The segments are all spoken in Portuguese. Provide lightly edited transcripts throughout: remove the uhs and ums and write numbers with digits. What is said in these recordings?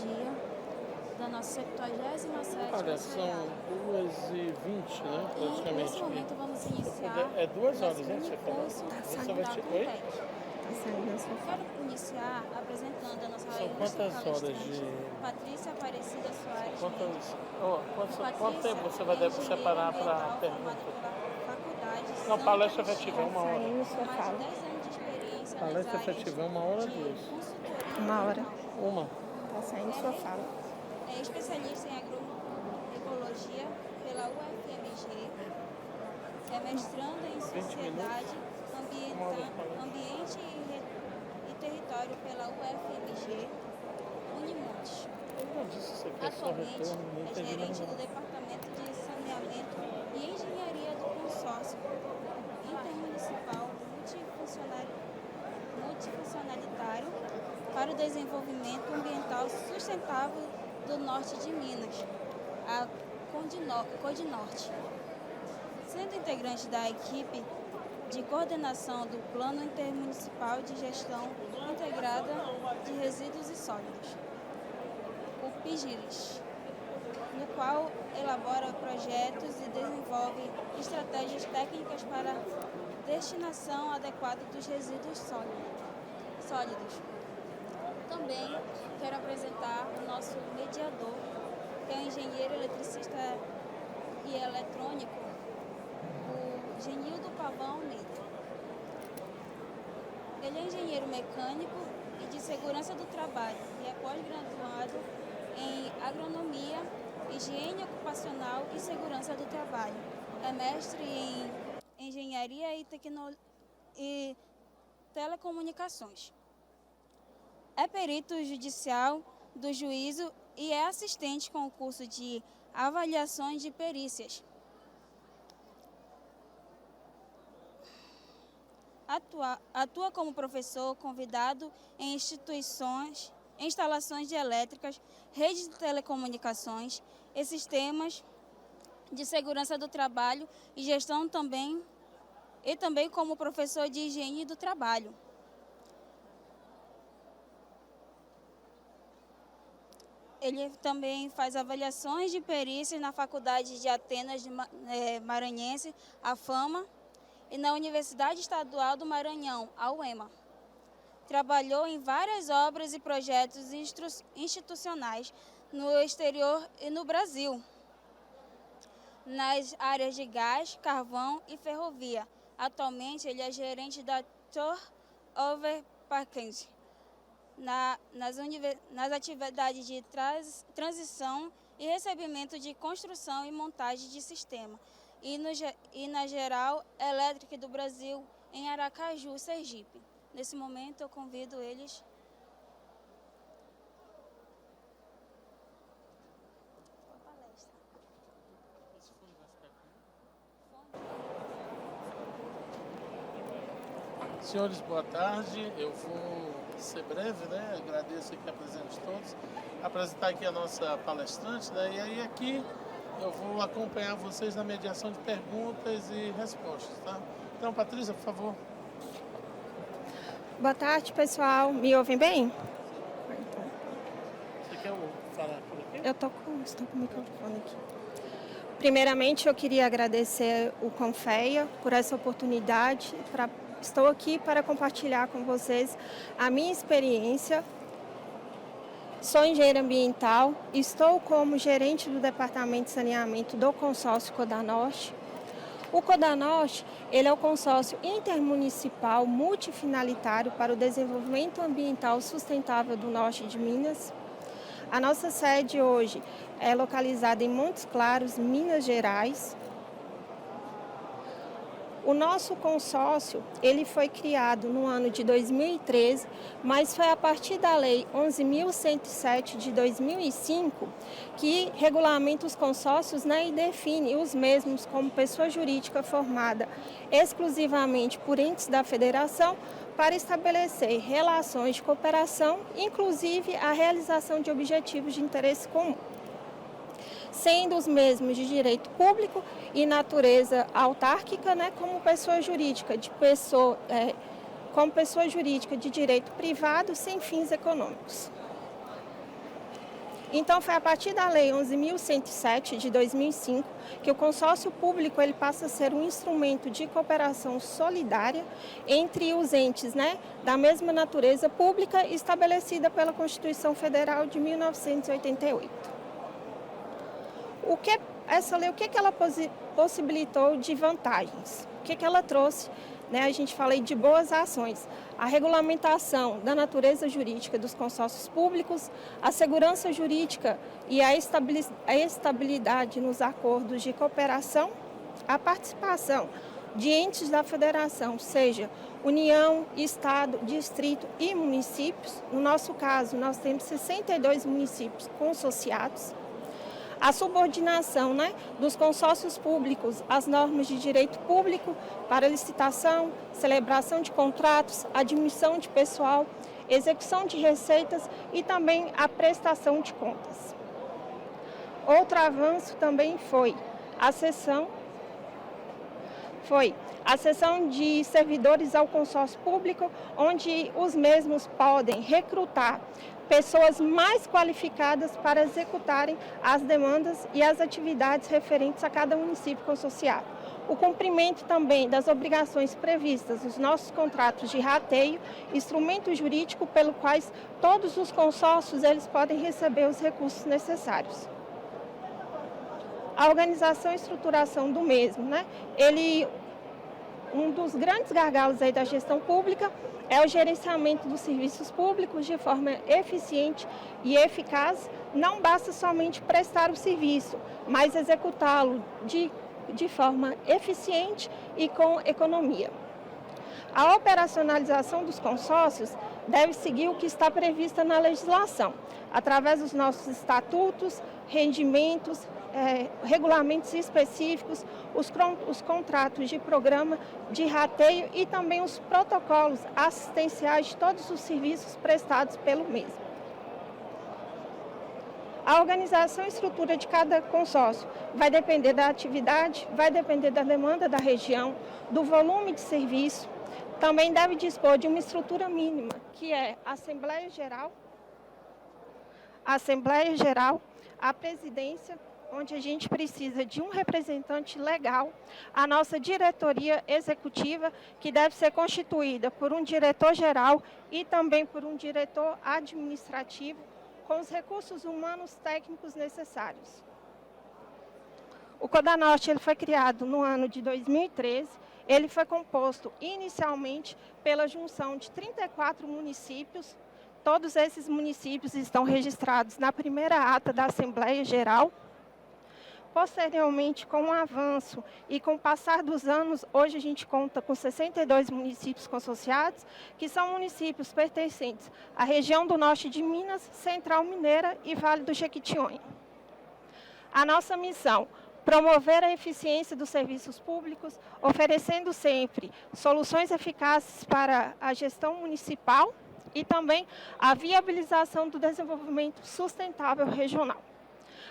dia da nossa 77ª Olha, são feriado. 2h20, né? E nesse Praticamente. momento vamos iniciar É 2 o nosso horas, né? Você falou? curso Você vai Sagrado Oi? PET. Tá saindo na sua fala. Quero iniciar apresentando a nossa São ilustre quantas horas palestrante, de... Patrícia Aparecida Soares Quantas... Patrícia Quanto tempo você vai é engenheira separar para ambiental formada pergunta? pela Faculdade Não, Santa palestra efetiva é Cristina, 1 hora. Saindo com sua mais de fala. 10 anos de experiência nas Palestra áreas efetiva é 1 hora ou de 2? consultoria 1 hora. ambiental. Uma. Tá saindo sua fala. É especialista em agroecologia pela UFMG, é mestrando em 20 sociedade, ambiente e território pela UFMG, Unimontes. Eu disse isso aqui é só Atualmente retorno, não é entendi gerente nada. do Departamento de Saneamento e Engenharia do Consórcio Intermunicipal Multifuncionalitário para o Desenvolvimento Ambiental Sustentável do Norte de Minas, a Codinorte. Sendo integrante da equipe de coordenação do Plano Intermunicipal de Gestão Integrada de Resíduos e Sólidos, o PIGIRES, no qual elabora projetos e desenvolve estratégias técnicas para a destinação adequada dos resíduos sólidos. Também quero apresentar o nosso mediador, que é o engenheiro eletricista e eletrônico, o Genildo Pavão Almeida. Ele é engenheiro mecânico e de segurança do trabalho e é pós-graduado em agronomia, higiene ocupacional e segurança do trabalho. É mestre em engenharia e telecomunicações. É perito judicial do juízo e é assistente com o curso de avaliações de perícias. Atua como professor convidado em instalações de elétricas, redes de telecomunicações e sistemas de segurança do trabalho e gestão e também como professor de higiene do trabalho. Ele também faz avaliações de perícias na Faculdade de Atenas de Maranhense, a FAMA, e na Universidade Estadual do Maranhão, a UEMA. Trabalhou em várias obras e projetos institucionais no exterior e no Brasil, nas áreas de gás, carvão e ferrovia. Atualmente, ele é gerente da Tor Over Package, nas atividades de transição e recebimento de construção e montagem de sistema, e na Geral Elétrica do Brasil, em Aracaju, Sergipe. Nesse momento, eu convido eles. Senhores, boa tarde. Eu vou ser breve, né? Agradeço aqui a presença de todos. Apresentar aqui a nossa palestrante, né? E aí aqui eu vou acompanhar vocês na mediação de perguntas e respostas, tá? Então, Patrícia, por favor. Boa tarde, pessoal. Me ouvem bem? Você quer falar por aqui? Estou com o microfone aqui. Primeiramente, eu queria agradecer o Confeia por essa oportunidade. Estou aqui para compartilhar com vocês a minha experiência. Sou engenheira ambiental, estou como gerente do Departamento de Saneamento do consórcio Codanorte. O Codanorte, ele é o consórcio intermunicipal multifinalitário para o desenvolvimento ambiental sustentável do norte de Minas. A nossa sede hoje é localizada em Montes Claros, Minas Gerais. O nosso consórcio, ele foi criado no ano de 2013, mas foi a partir da Lei 11.107 de 2005 que regulamenta os consórcios, né, e define os mesmos como pessoa jurídica formada exclusivamente por entes da federação para estabelecer relações de cooperação, inclusive a realização de objetivos de interesse comum, sendo os mesmos de direito público e natureza autárquica, né, como pessoa jurídica de direito privado sem fins econômicos. Então, foi a partir da Lei 11.107, de 2005, que o consórcio público ele passa a ser um instrumento de cooperação solidária entre os entes, né, da mesma natureza pública estabelecida pela Constituição Federal de 1988. Essa lei, o que ela possibilitou de vantagens? O que ela trouxe? A gente fala aí de boas ações, a regulamentação da natureza jurídica dos consórcios públicos, a segurança jurídica e a estabilidade nos acordos de cooperação, a participação de entes da federação, seja União, Estado, Distrito e municípios. No nosso caso, nós temos 62 municípios consociados. A subordinação, dos consórcios públicos às normas de direito público para licitação, celebração de contratos, admissão de pessoal, execução de receitas e também a prestação de contas. Outro avanço também foi a cessão de servidores ao consórcio público, onde os mesmos podem recrutar pessoas mais qualificadas para executarem as demandas e as atividades referentes a cada município consociado. O cumprimento também das obrigações previstas nos nossos contratos de rateio, instrumento jurídico pelo quais todos os consórcios eles podem receber os recursos necessários. A organização e estruturação do mesmo, um dos grandes gargalos aí da gestão pública é o gerenciamento dos serviços públicos de forma eficiente e eficaz. Não basta somente prestar o serviço, mas executá-lo de forma eficiente e com economia. A operacionalização dos consórcios deve seguir o que está previsto na legislação, através dos nossos estatutos, rendimentos, regulamentos específicos, os contratos de programa de rateio e também os protocolos assistenciais de todos os serviços prestados pelo mesmo. A organização e estrutura de cada consórcio vai depender da atividade, vai depender da demanda da região, do volume de serviço. Também deve dispor de uma estrutura mínima, que é a Assembleia Geral, a presidência, onde a gente precisa de um representante legal, a nossa diretoria executiva, que deve ser constituída por um diretor-geral e também por um diretor administrativo, com os recursos humanos técnicos necessários. O Codanorte ele foi criado no ano de 2013, ele foi composto inicialmente pela junção de 34 municípios. Todos esses municípios estão registrados na primeira ata da Assembleia Geral. Posteriormente, com o avanço e com o passar dos anos, hoje a gente conta com 62 municípios consociados, que são municípios pertencentes à região do norte de Minas, Central Mineira e Vale do Jequitinhonha. A nossa missão: promover a eficiência dos serviços públicos, oferecendo sempre soluções eficazes para a gestão municipal e também a viabilização do desenvolvimento sustentável regional.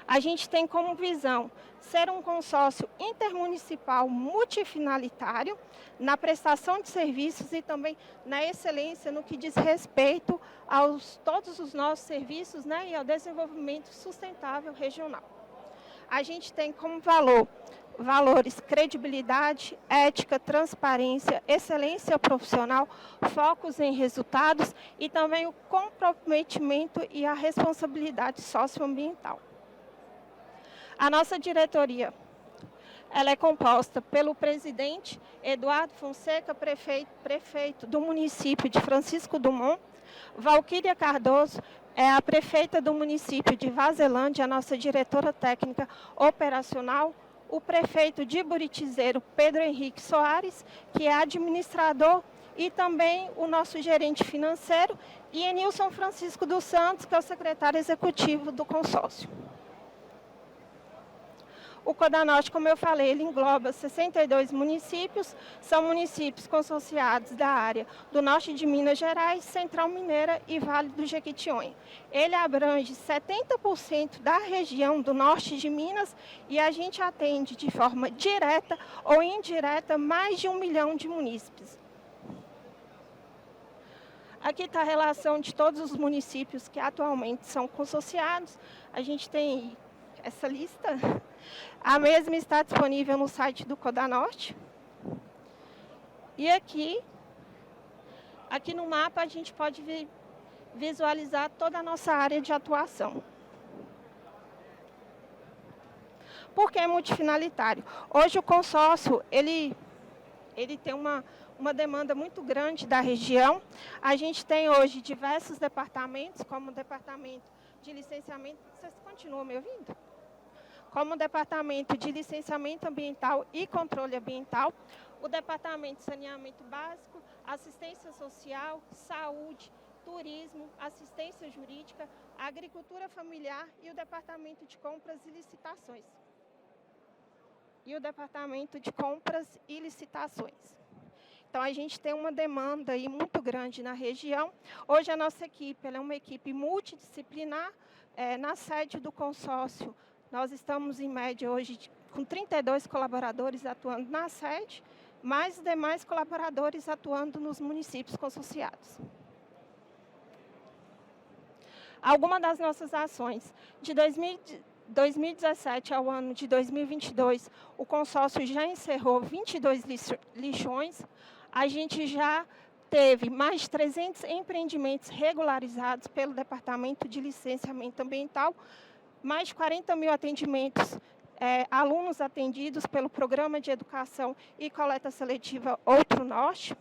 A gente tem como visão ser um consórcio intermunicipal multifinalitário na prestação de serviços e também na excelência no que diz respeito a todos os nossos serviços, e ao desenvolvimento sustentável regional. A gente tem como valores credibilidade, ética, transparência, excelência profissional, focos em resultados e também o comprometimento e a responsabilidade socioambiental. A nossa diretoria ela é composta pelo presidente Eduardo Fonseca, prefeito do município de Francisco Dumont, Valquíria Cardoso, é a prefeita do município de Vazelândia, a nossa diretora técnica operacional, o prefeito de Buritizeiro, Pedro Henrique Soares, que é administrador, e também o nosso gerente financeiro, e Enilson Francisco dos Santos, que é o secretário executivo do consórcio. O Codanorte, como eu falei, ele engloba 62 municípios, são municípios consociados da área do norte de Minas Gerais, Central Mineira e Vale do Jequitinhonha. Ele abrange 70% da região do norte de Minas e a gente atende de forma direta ou indireta mais de 1 milhão de munícipes. Aqui está a relação de todos os municípios que atualmente são consorciados. A gente tem essa lista. A mesma está disponível no site do Codanorte. E aqui no mapa, a gente pode visualizar toda a nossa área de atuação. Por que é multifinalitário? Hoje o consórcio, ele tem uma demanda muito grande da região. A gente tem hoje diversos departamentos, como o departamento de licenciamento... Vocês continuam me ouvindo? Como o departamento de licenciamento ambiental e controle ambiental, o departamento de saneamento básico, assistência social, saúde, turismo, assistência jurídica, agricultura familiar e o departamento de compras e licitações. Então, a gente tem uma demanda aí muito grande na região. Hoje, a nossa equipe ela é uma equipe multidisciplinar. Na sede do consórcio, nós estamos, em média, hoje, com 32 colaboradores atuando na sede, mais os demais colaboradores atuando nos municípios consorciados. Algumas das nossas ações. De 2017 ao ano de 2022, o consórcio já encerrou 22 lixões. A gente já teve mais de 300 empreendimentos regularizados pelo Departamento de Licenciamento Ambiental, mais de 40 mil atendimentos, alunos atendidos pelo Programa de Educação e Coleta Seletiva Outro Norte.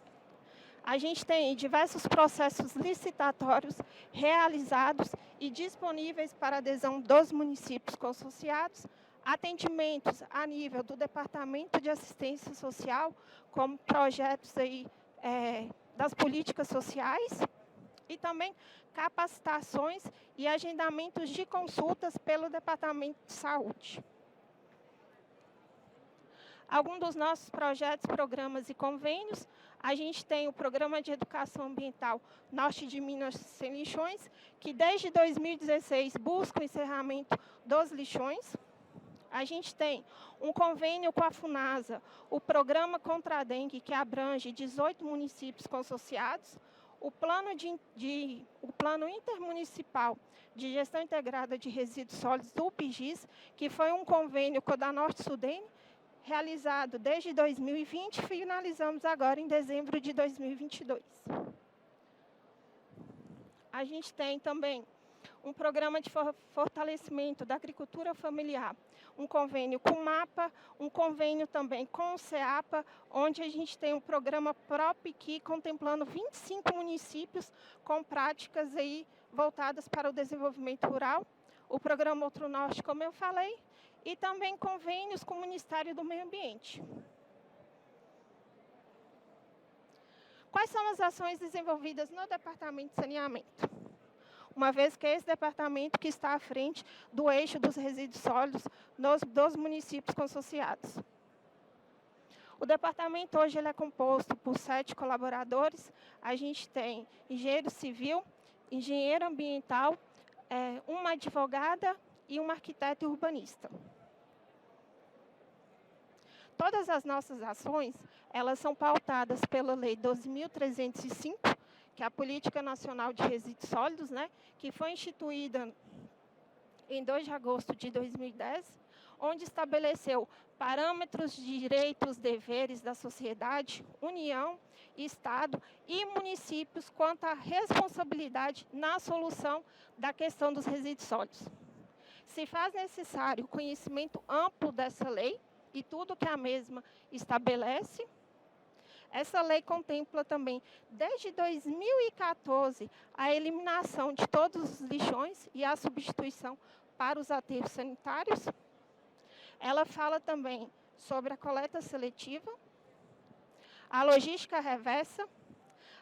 A gente tem diversos processos licitatórios realizados e disponíveis para adesão dos municípios consorciados, atendimentos a nível do Departamento de Assistência Social, como projetos aí, das políticas sociais, e também capacitações e agendamentos de consultas pelo Departamento de Saúde. Alguns dos nossos projetos, programas e convênios, a gente tem o Programa de Educação Ambiental Norte de Minas Sem Lixões, que desde 2016 busca o encerramento dos lixões. A gente tem um convênio com a FUNASA, o Programa Contra a Dengue, que abrange 18 municípios consorciados, o Plano Intermunicipal de Gestão Integrada de Resíduos Sólidos do PIGIS, que foi um convênio com a da Norte-Sudene, realizado desde 2020, finalizamos agora em dezembro de 2022. A gente tem também um programa de fortalecimento da agricultura familiar, um convênio com o MAPA, um convênio também com o CEAPA, onde a gente tem um programa PROPIQ, contemplando 25 municípios com práticas aí voltadas para o desenvolvimento rural, o programa Outro Norte, como eu falei, e também convênios com o Ministério do Meio Ambiente. Quais são as ações desenvolvidas no Departamento de Saneamento? Uma vez que é esse departamento que está à frente do eixo dos resíduos sólidos dos municípios consorciados. O departamento hoje ele é composto por 7 colaboradores. A gente tem engenheiro civil, engenheiro ambiental, uma advogada e um arquiteto urbanista. Todas as nossas ações, elas são pautadas pela Lei 12.305, que é a Política Nacional de Resíduos Sólidos, né, que foi instituída em 2 de agosto de 2010, onde estabeleceu parâmetros de direitos, deveres da sociedade, União, Estado e municípios quanto à responsabilidade na solução da questão dos resíduos sólidos. Se faz necessário o conhecimento amplo dessa lei e tudo que a mesma estabelece. Essa lei contempla também, desde 2014, a eliminação de todos os lixões e a substituição para os aterros sanitários. Ela fala também sobre a coleta seletiva, a logística reversa,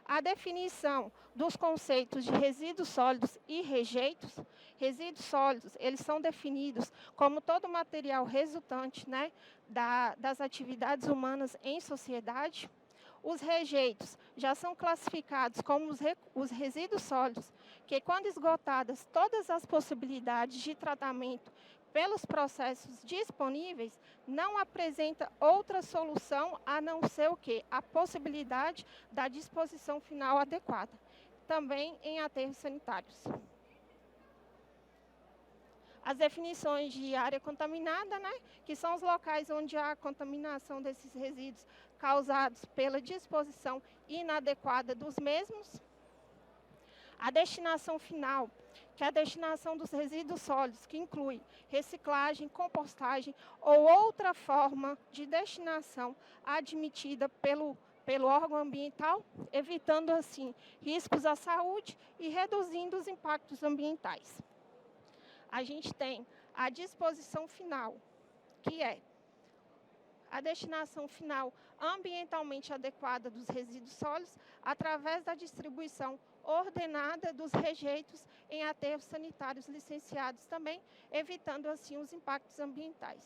a definição dos conceitos de resíduos sólidos e rejeitos. Resíduos sólidos, eles são definidos como todo material resultante, né, das atividades humanas em sociedade. Os rejeitos já são classificados como os resíduos sólidos, que quando esgotadas todas as possibilidades de tratamento pelos processos disponíveis, não apresenta outra solução a não ser o quê? A possibilidade da disposição final adequada. também em aterros sanitários. As definições de área contaminada, né, que são os locais onde há contaminação desses resíduos causados pela disposição inadequada dos mesmos. A destinação final, que é a destinação dos resíduos sólidos, que inclui reciclagem, compostagem ou outra forma de destinação admitida pelo órgão ambiental, evitando, assim, riscos à saúde e reduzindo os impactos ambientais. A gente tem a disposição final, que é a destinação final ambientalmente adequada dos resíduos sólidos através da distribuição ordenada dos rejeitos em aterros sanitários licenciados também, evitando assim os impactos ambientais.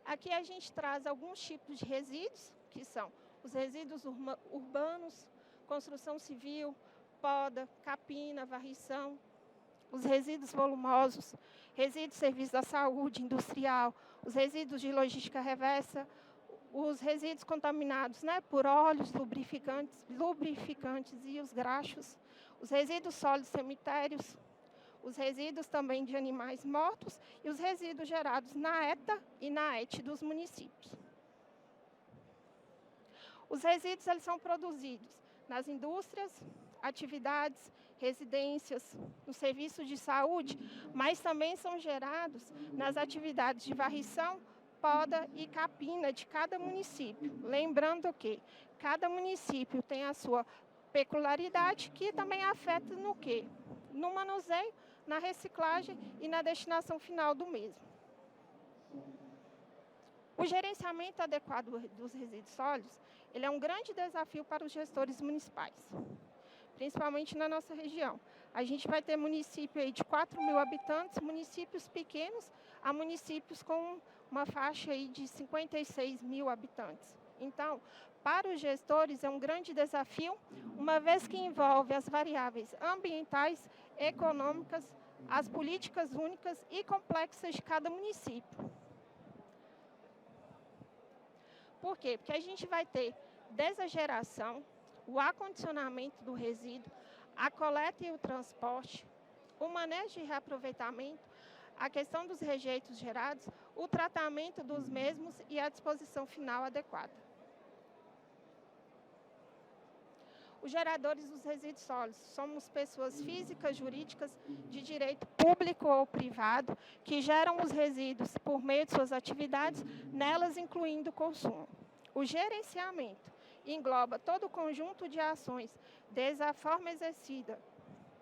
Aqui a gente traz alguns tipos de resíduos, que são os resíduos urbanos, construção civil, poda, capina, varrição, os resíduos volumosos, resíduos de serviço da saúde, industrial, os resíduos de logística reversa, os resíduos contaminados, né, por óleos, lubrificantes e os graxos, os resíduos sólidos cemitérios, os resíduos também de animais mortos e os resíduos gerados na ETA e na ET dos municípios. Os resíduos eles são produzidos nas indústrias, atividades, residências, no serviço de saúde, mas também são gerados nas atividades de varrição, poda e capina de cada município. Lembrando que cada município tem a sua peculiaridade, que também afeta no quê? No manuseio, na reciclagem e na destinação final do mesmo. O gerenciamento adequado dos resíduos sólidos, ele é um grande desafio para os gestores municipais, principalmente na nossa região. A gente vai ter município aí de 4.000 habitantes, municípios pequenos, a municípios com uma faixa aí de 56.000 habitantes. Então, para os gestores é um grande desafio, uma vez que envolve as variáveis ambientais, econômicas, as políticas únicas e complexas de cada município. Por quê? Porque a gente vai ter desde a geração, o acondicionamento do resíduo, a coleta e o transporte, o manejo e reaproveitamento, a questão dos rejeitos gerados, o tratamento dos mesmos e a disposição final adequada. Os geradores dos resíduos sólidos somos pessoas físicas, jurídicas, de direito público ou privado, que geram os resíduos por meio de suas atividades, nelas incluindo o consumo. O gerenciamento engloba todo o conjunto de ações, desde a forma exercida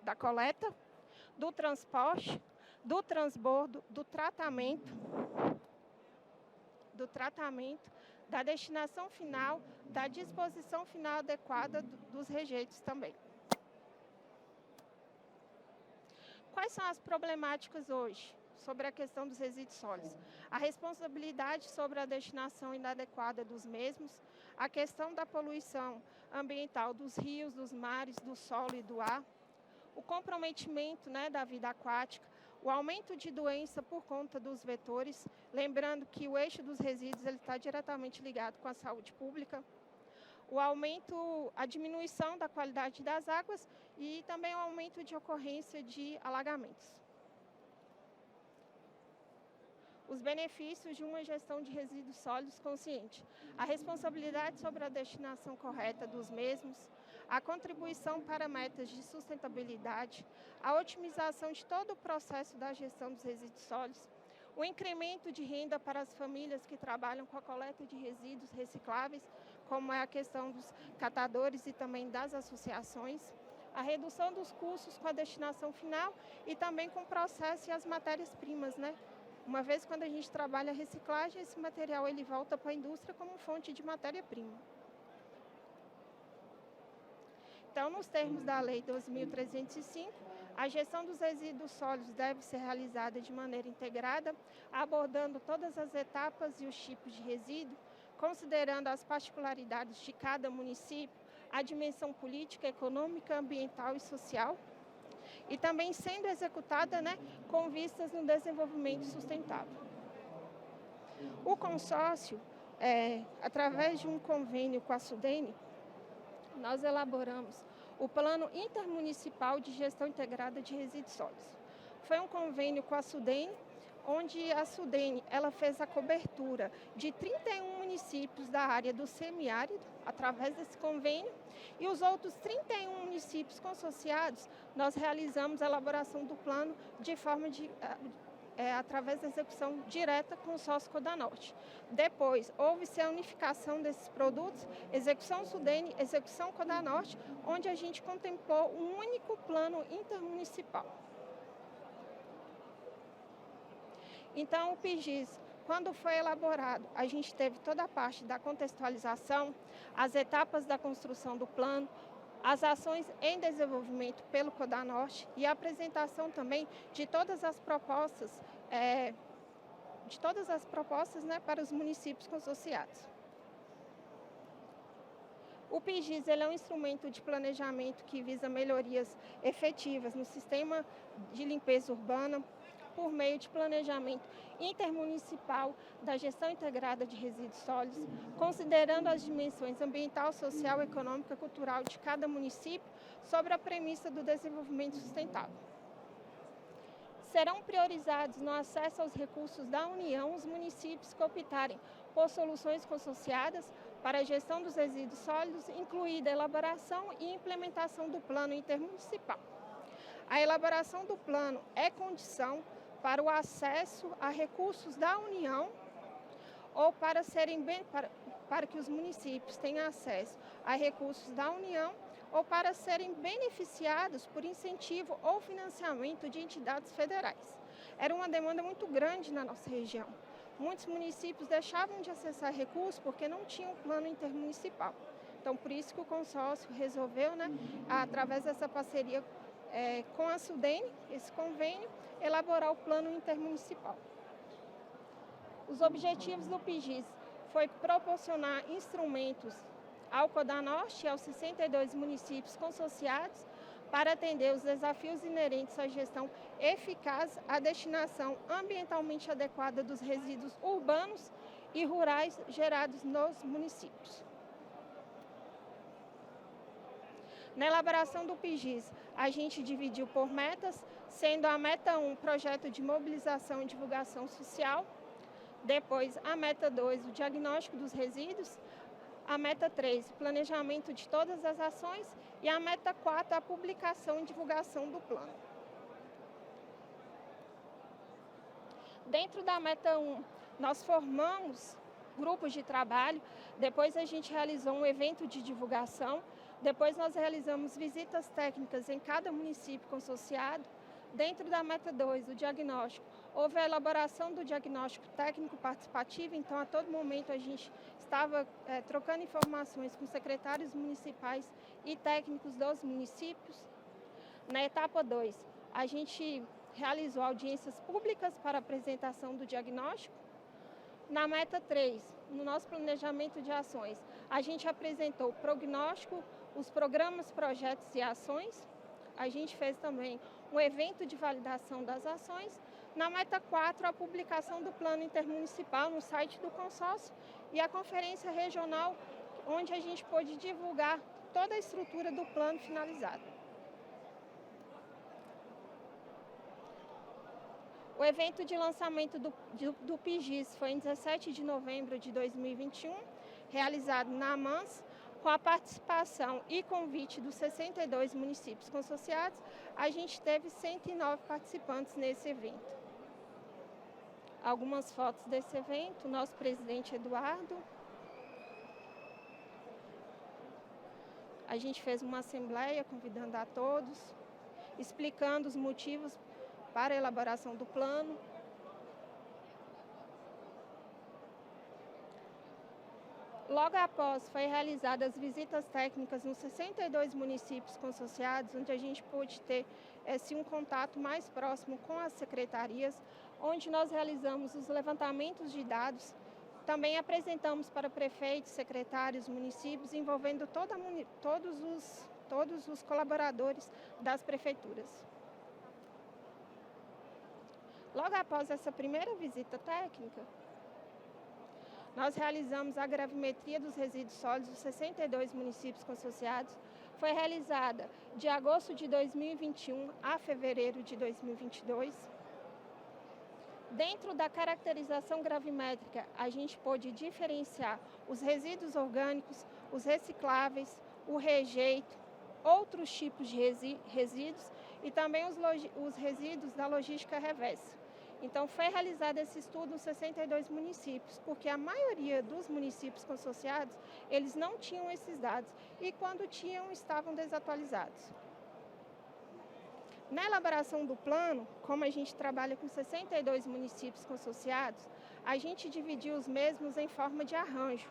da coleta, do transporte, do transbordo, do tratamento, da destinação final, da disposição final adequada dos rejeitos também. Quais são as problemáticas hoje sobre a questão dos resíduos sólidos? A responsabilidade sobre a destinação inadequada dos mesmos, a questão da poluição ambiental dos rios, dos mares, do solo e do ar, o comprometimento, né, da vida aquática, o aumento de doença por conta dos vetores, lembrando que o eixo dos resíduos ele está diretamente ligado com a saúde pública, o aumento, a diminuição da qualidade das águas e também o aumento de ocorrência de alagamentos. Os benefícios de uma gestão de resíduos sólidos consciente, a responsabilidade sobre a destinação correta dos mesmos, a contribuição para metas de sustentabilidade, a otimização de todo o processo da gestão dos resíduos sólidos, o incremento de renda para as famílias que trabalham com a coleta de resíduos recicláveis, como é a questão dos catadores e também das associações, a redução dos custos com a destinação final e também com o processo e as matérias-primas, né? Uma vez quando a gente trabalha a reciclagem, esse material ele volta para a indústria como fonte de matéria-prima. Então, nos termos da Lei 12.305, a gestão dos resíduos sólidos deve ser realizada de maneira integrada, abordando todas as etapas e os tipos de resíduo, considerando as particularidades de cada município, a dimensão política, econômica, ambiental e social, e também sendo executada, né, com vistas no desenvolvimento sustentável. O consórcio, através de um convênio com a SUDENE, nós elaboramos o Plano Intermunicipal de Gestão Integrada de Resíduos Sólidos. Foi um convênio com a SUDENE, onde a SUDENE ela fez a cobertura de 31 municípios da área do semiárido, através desse convênio, e os outros 31 municípios consociados, nós realizamos a elaboração do plano de forma através da execução direta com o sócio Codanorte. Depois, houve-se a unificação desses produtos, execução SUDENE, execução Codanorte, onde a gente contemplou um único plano intermunicipal. Então, o PIGIS, quando foi elaborado, a gente teve toda a parte da contextualização, as etapas da construção do plano, as ações em desenvolvimento pelo Codanorte e a apresentação também de todas as propostas, para os municípios consociados. O PIGIS ele é um instrumento de planejamento que visa melhorias efetivas no sistema de limpeza urbana, por meio de planejamento intermunicipal da gestão integrada de resíduos sólidos, considerando as dimensões ambiental, social, econômica, cultural de cada município, sobre a premissa do desenvolvimento sustentável. Serão priorizados no acesso aos recursos da União os municípios que optarem por soluções consociadas para a gestão dos resíduos sólidos, incluída a elaboração e implementação do plano intermunicipal. A elaboração do plano é condição para o acesso a recursos da União ou para que os municípios tenham acesso a recursos da União ou para serem beneficiados por incentivo ou financiamento de entidades federais. Era uma demanda muito grande na nossa região. Muitos municípios deixavam de acessar recursos porque não tinham plano intermunicipal. Então, por isso que o consórcio resolveu, através dessa parceria com a SUDENE, esse convênio, elaborar o plano intermunicipal. Os objetivos do PIGIS foi proporcionar instrumentos ao Codanorte e aos 62 municípios consociados para atender os desafios inerentes à gestão eficaz, à destinação ambientalmente adequada dos resíduos urbanos e rurais gerados nos municípios. Na elaboração do PIGIS, a gente dividiu por metas, sendo a meta 1, projeto de mobilização e divulgação social, depois a meta 2, o diagnóstico dos resíduos, a meta 3, planejamento de todas as ações e a meta 4, a publicação e divulgação do plano. Dentro da meta 1, nós formamos grupos de trabalho, depois a gente realizou um evento de divulgação, depois nós realizamos visitas técnicas em cada município consociado. Dentro da meta 2, o diagnóstico, houve a elaboração do diagnóstico técnico participativo, então a todo momento a gente estava trocando informações com secretários municipais e técnicos dos municípios. Na etapa 2, a gente realizou audiências públicas para apresentação do diagnóstico. Na meta 3, no nosso planejamento de ações, a gente apresentou o prognóstico, os programas, projetos e ações. A gente fez também um evento de validação das ações. Na meta 4, a publicação do plano intermunicipal no site do consórcio e a conferência regional, onde a gente pôde divulgar toda a estrutura do plano finalizado. O evento de lançamento do PIGIS foi em 17 de novembro de 2021, realizado na AMANS, com a participação e convite dos 62 municípios consociados. A gente teve 109 participantes nesse evento. Algumas fotos desse evento, nosso presidente Eduardo. A gente fez uma assembleia convidando a todos, explicando os motivos para a elaboração do plano. Logo após, foi realizadas visitas técnicas nos 62 municípios consociados, onde a gente pôde ter um contato mais próximo com as secretarias, onde nós realizamos os levantamentos de dados. Também apresentamos para prefeitos, secretários, municípios, envolvendo todos os colaboradores das prefeituras. Logo após essa primeira visita técnica, nós realizamos a gravimetria dos resíduos sólidos dos 62 municípios consociados, foi realizada de agosto de 2021 a fevereiro de 2022. Dentro da caracterização gravimétrica, a gente pôde diferenciar os resíduos orgânicos, os recicláveis, o rejeito, outros tipos de resíduos e também os resíduos da logística reversa. Então, foi realizado esse estudo nos 62 municípios, porque a maioria dos municípios consorciados, eles não tinham esses dados e quando tinham, estavam desatualizados. Na elaboração do plano, como a gente trabalha com 62 municípios consorciados, a gente dividiu os mesmos em forma de arranjo,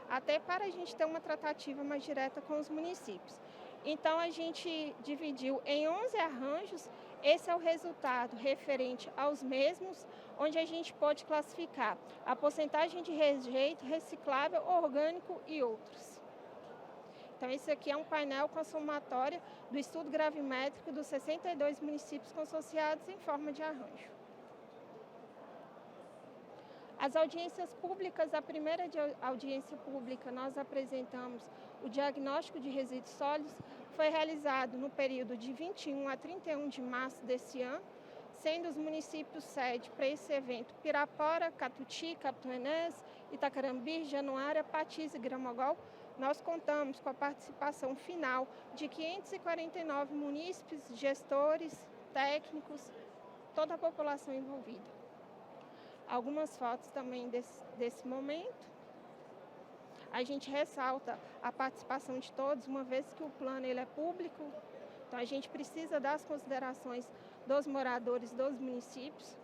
até para a gente ter uma tratativa mais direta com os municípios. Então, a gente dividiu em 11 arranjos, esse é o resultado referente aos mesmos, onde a gente pode classificar a porcentagem de rejeito, reciclável, orgânico e outros. Então, esse aqui é um painel com a somatória do estudo gravimétrico dos 62 municípios consorciados em forma de arranjo. As audiências públicas, a primeira audiência pública, nós apresentamos o diagnóstico de resíduos sólidos, foi realizado no período de 21 a 31 de março desse ano, sendo os municípios sede para esse evento Pirapora, Catuti, Capituenense, Itacarambi, Januária, Patis e Gramogol. Nós contamos com a participação final de 549 munícipes, gestores, técnicos, toda a população envolvida. Algumas fotos também desse momento. A gente ressalta a participação de todos, uma vez que o plano ele é público, então a gente precisa das considerações dos moradores dos municípios.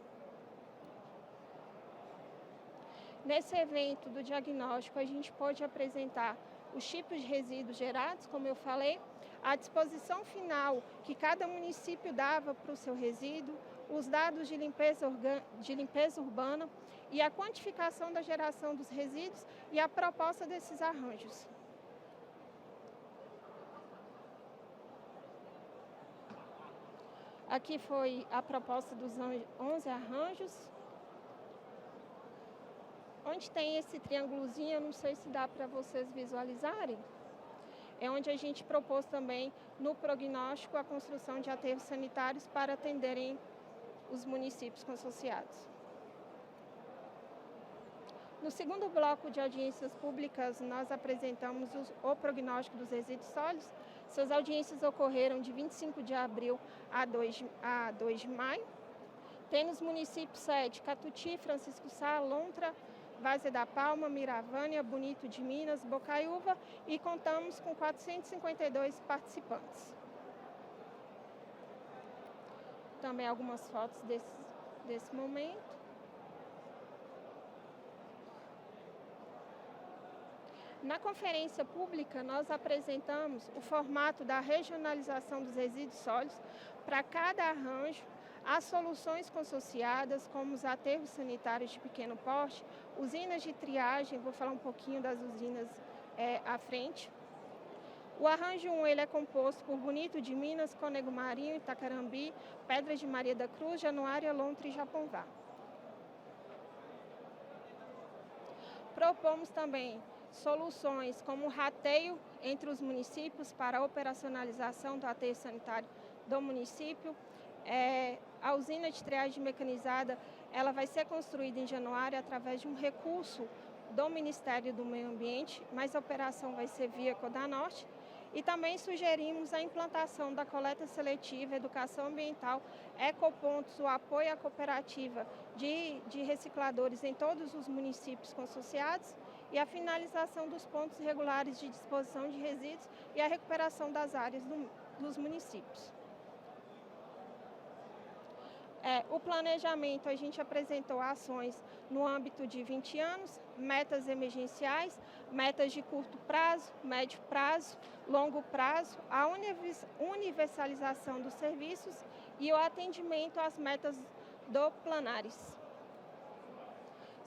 Nesse evento do diagnóstico, a gente pode apresentar os tipos de resíduos gerados, como eu falei, a disposição final que cada município dava para o seu resíduo, os dados de limpeza urbana e a quantificação da geração dos resíduos e a proposta desses arranjos. Aqui foi a proposta dos 11 arranjos. Onde tem esse triângulozinho, eu não sei se dá para vocês visualizarem, é onde a gente propôs também no prognóstico a construção de aterros sanitários para atenderem os municípios consorciados. No segundo bloco de audiências públicas, nós apresentamos o prognóstico dos resíduos sólidos. Suas audiências ocorreram de 25 de abril a 2 de maio. Tem nos municípios sede Catuti, Francisco Sá, Lontra, Várzea da Palma, Miravânia, Bonito de Minas, Bocaiúva e contamos com 452 participantes. Também algumas fotos desse momento. Na conferência pública, nós apresentamos o formato da regionalização dos resíduos sólidos para cada arranjo, as soluções consorciadas, como os aterros sanitários de pequeno porte, usinas de triagem, vou falar um pouquinho das usinas à frente. O arranjo 1 ele é composto por Bonito de Minas, Cônego Marinho, Itacarambi, Pedras de Maria da Cruz, Januária, Lontra e Japonvá. Propomos também soluções como o rateio entre os municípios para a operacionalização do aterro sanitário do município. A usina de triagem mecanizada ela vai ser construída em Januária através de um recurso do Ministério do Meio Ambiente, mas a operação vai ser via Codanorte. E também sugerimos a implantação da coleta seletiva, educação ambiental, ecopontos, o apoio à cooperativa de recicladores em todos os municípios consorciados e a finalização dos pontos regulares de disposição de resíduos e a recuperação das áreas dos municípios. O planejamento, a gente apresentou ações no âmbito de 20 anos, metas emergenciais, metas de curto prazo, médio prazo, longo prazo, a universalização dos serviços e o atendimento às metas do Planares.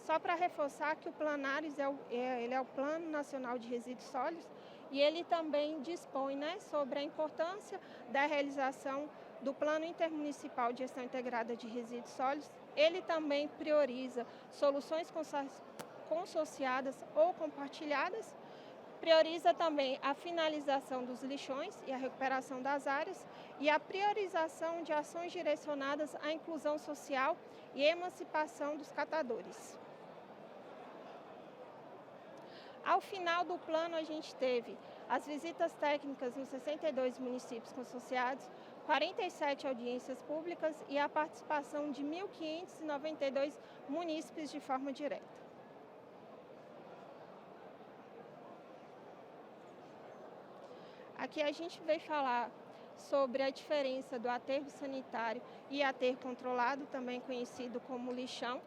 Só para reforçar que o Planares ele é o Plano Nacional de Resíduos Sólidos e ele também dispõe sobre a importância da realização do Plano Intermunicipal de Gestão Integrada de Resíduos Sólidos. Ele também prioriza soluções consorciadas ou compartilhadas, Prioriza também a finalização dos lixões e a recuperação das áreas e a priorização de ações direcionadas à inclusão social e emancipação dos catadores. Ao final do plano, a gente teve as visitas técnicas nos 62 municípios consorciados, 47 audiências públicas e a participação de 1.592 munícipes de forma direta. Aqui a gente veio falar sobre a diferença do aterro sanitário e aterro controlado, também conhecido como lixão.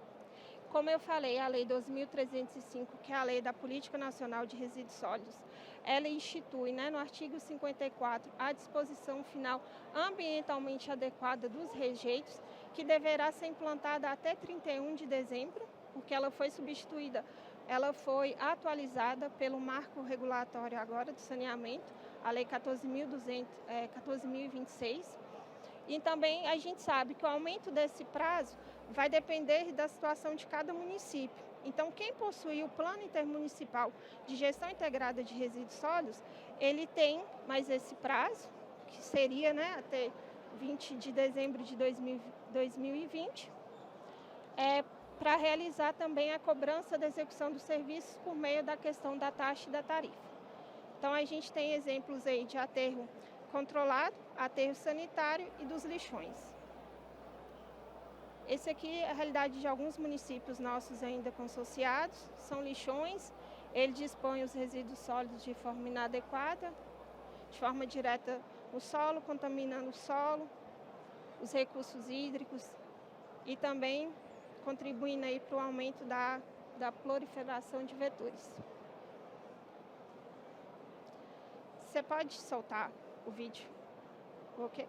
Como eu falei, a Lei 2.305, que é a Lei da Política Nacional de Resíduos Sólidos, ela institui, no artigo 54, a disposição final ambientalmente adequada dos rejeitos, que deverá ser implantada até 31 de dezembro, porque ela foi substituída, ela foi atualizada pelo marco regulatório agora do saneamento, a Lei 14.026. E também a gente sabe que o aumento desse prazo vai depender da situação de cada município. Então, quem possui o Plano Intermunicipal de Gestão Integrada de Resíduos Sólidos, ele tem mais esse prazo, que seria até 20 de dezembro de 2020, para realizar também a cobrança da execução dos serviços por meio da questão da taxa e da tarifa. Então, a gente tem exemplos aí de aterro controlado, aterro sanitário e dos lixões. Esse aqui é a realidade de alguns municípios nossos ainda consorciados, são lixões, ele dispõe os resíduos sólidos de forma inadequada, de forma direta no solo, contaminando o solo, os recursos hídricos e também contribuindo aí para o aumento da proliferação de vetores. Você pode soltar o vídeo? Ok.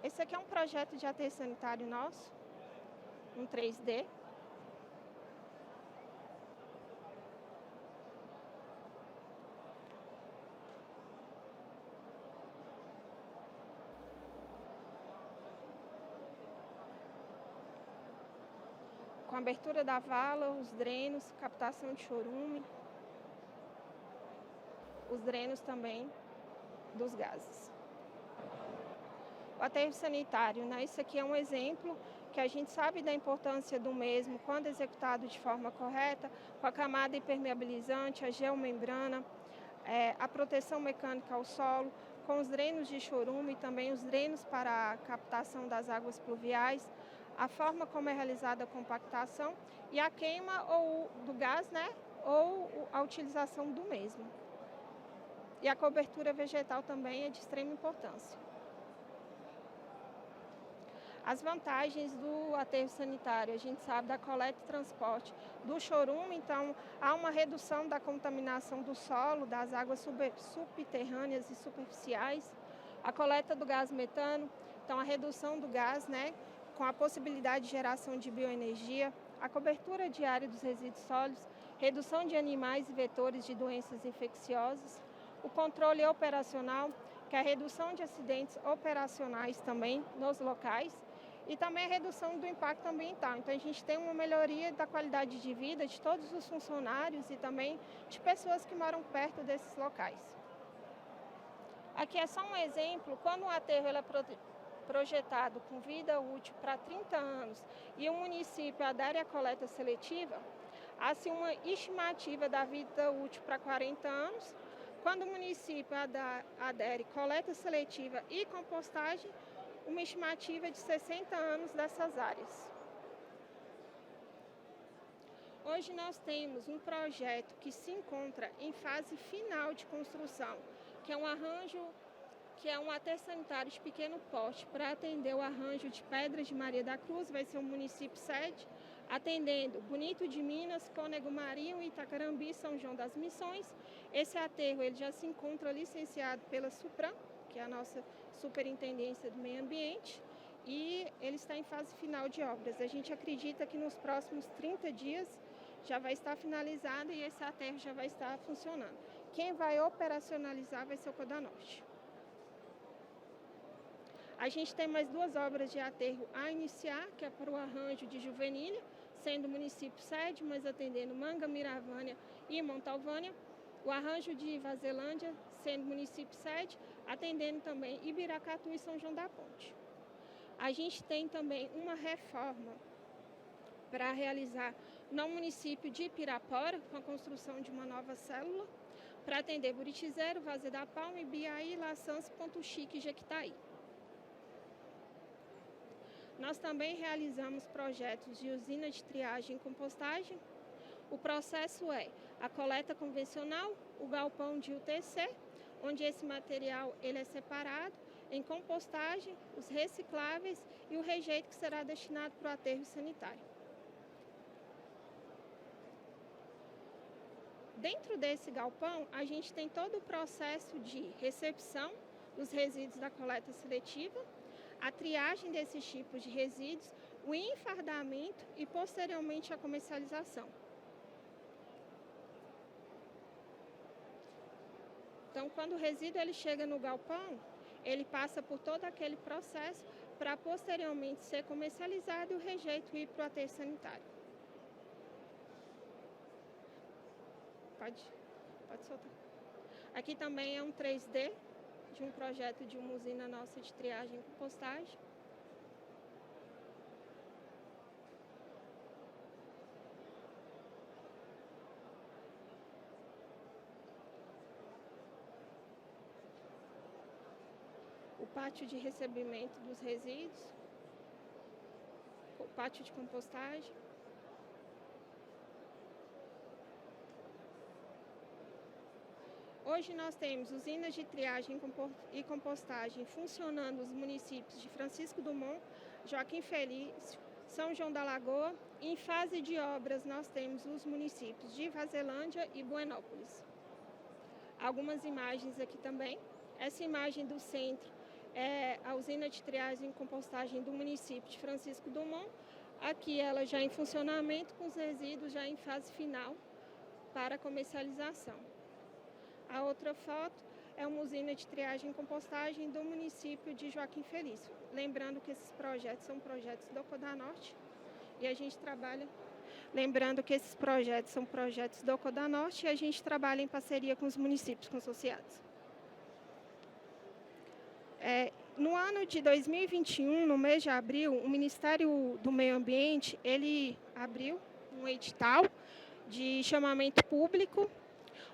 Esse aqui é um projeto de aterro sanitário nosso, um 3D. Com abertura da vala, os drenos, captação de chorume, os drenos também dos gases. O aterro sanitário, isso aqui é um exemplo que a gente sabe da importância do mesmo quando executado de forma correta, com a camada impermeabilizante, a geomembrana, a proteção mecânica ao solo, com os drenos de chorume e também os drenos para a captação das águas pluviais, a forma como é realizada a compactação e a queima do gás, ou a utilização do mesmo. E a cobertura vegetal também é de extrema importância. As vantagens do aterro sanitário, a gente sabe da coleta e transporte do chorume, então há uma redução da contaminação do solo, das águas subterrâneas e superficiais, a coleta do gás metano, então a redução do gás, com a possibilidade de geração de bioenergia, a cobertura diária dos resíduos sólidos, redução de animais e vetores de doenças infecciosas, o controle operacional, que é a redução de acidentes operacionais também nos locais, e também a redução do impacto ambiental. Então, a gente tem uma melhoria da qualidade de vida de todos os funcionários e também de pessoas que moram perto desses locais. Aqui é só um exemplo, quando o aterro é projetado com vida útil para 30 anos e o município adere à coleta seletiva, há-se uma estimativa da vida útil para 40 anos. Quando o município adere coleta seletiva e compostagem, uma estimativa de 60 anos dessas áreas. Hoje nós temos um projeto que se encontra em fase final de construção, que é um aterro sanitário de pequeno porte para atender o arranjo de Pedras de Maria da Cruz, vai ser um município sede, atendendo Bonito de Minas, Cônego Marinho, Itacarambi, São João das Missões. Esse aterro ele já se encontra licenciado pela Supram, que é a nossa Superintendência do Meio Ambiente, e ele está em fase final de obras. A gente acredita que nos próximos 30 dias já vai estar finalizado e esse aterro já vai estar funcionando. Quem vai operacionalizar vai ser o Codanorte. A gente tem mais 2 obras de aterro a iniciar, que é para o arranjo de Juvenília, sendo o município sede, mas atendendo Manga, Miravânia e Montalvânia. O Arranjo de Vazelândia, sendo município sede, atendendo também Ibiracatu e São João da Ponte. A gente tem também uma reforma para realizar no município de Pirapora, com a construção de uma nova célula, para atender Buritizeiro, Vazia da Palma, Ibiaí, Laçãs, Ponto Chique e Jequitaí. Nós também realizamos projetos de usina de triagem e compostagem. O processo é a coleta convencional, o galpão de UTC, onde esse material ele é separado, em compostagem, os recicláveis e o rejeito que será destinado para o aterro sanitário. Dentro desse galpão, a gente tem todo o processo de recepção dos resíduos da coleta seletiva, a triagem desses tipos de resíduos, o enfardamento e, posteriormente, a comercialização. Então, quando o resíduo ele chega no galpão, ele passa por todo aquele processo para, posteriormente, ser comercializado e o rejeito ir para o aterro sanitário. Pode soltar. Aqui também é um 3D de um projeto de uma usina nossa de triagem e compostagem. O pátio de recebimento dos resíduos, o pátio de compostagem. Hoje nós temos usinas de triagem e compostagem funcionando nos municípios de Francisco Dumont, Joaquim Felício, São João da Lagoa. Em fase de obras nós temos os municípios de Vazelândia e Buenópolis. Algumas imagens aqui também. Essa imagem do centro é a usina de triagem e compostagem do município de Francisco Dumont. Aqui ela já em funcionamento, com os resíduos já em fase final para comercialização. A outra foto é uma usina de triagem e compostagem do município de Joaquim Felício. Lembrando que esses projetos são projetos do Codanorte e a gente trabalha... Lembrando que esses projetos são projetos do Codanorte e a gente trabalha em parceria com os municípios consorciados. No ano de 2021, no mês de abril, o Ministério do Meio Ambiente, ele abriu um edital de chamamento público,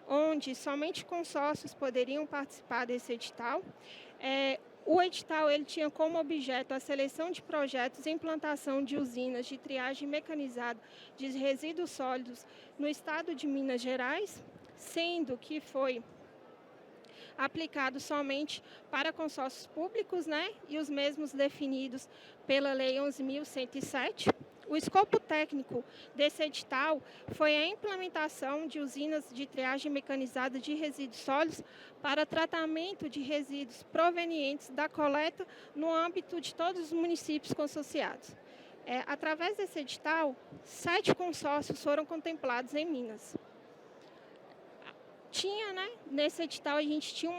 onde somente consórcios poderiam participar desse edital. O edital ele tinha como objeto a seleção de projetos e implantação de usinas de triagem mecanizada de resíduos sólidos no estado de Minas Gerais, sendo que foi aplicado somente para consórcios públicos, né, e os mesmos definidos pela Lei 11.107. O escopo técnico desse edital foi a implementação de usinas de triagem mecanizada de resíduos sólidos para tratamento de resíduos provenientes da coleta no âmbito de todos os municípios consorciados. Através desse edital, 7 consórcios foram contemplados em Minas. Nesse edital a gente tinha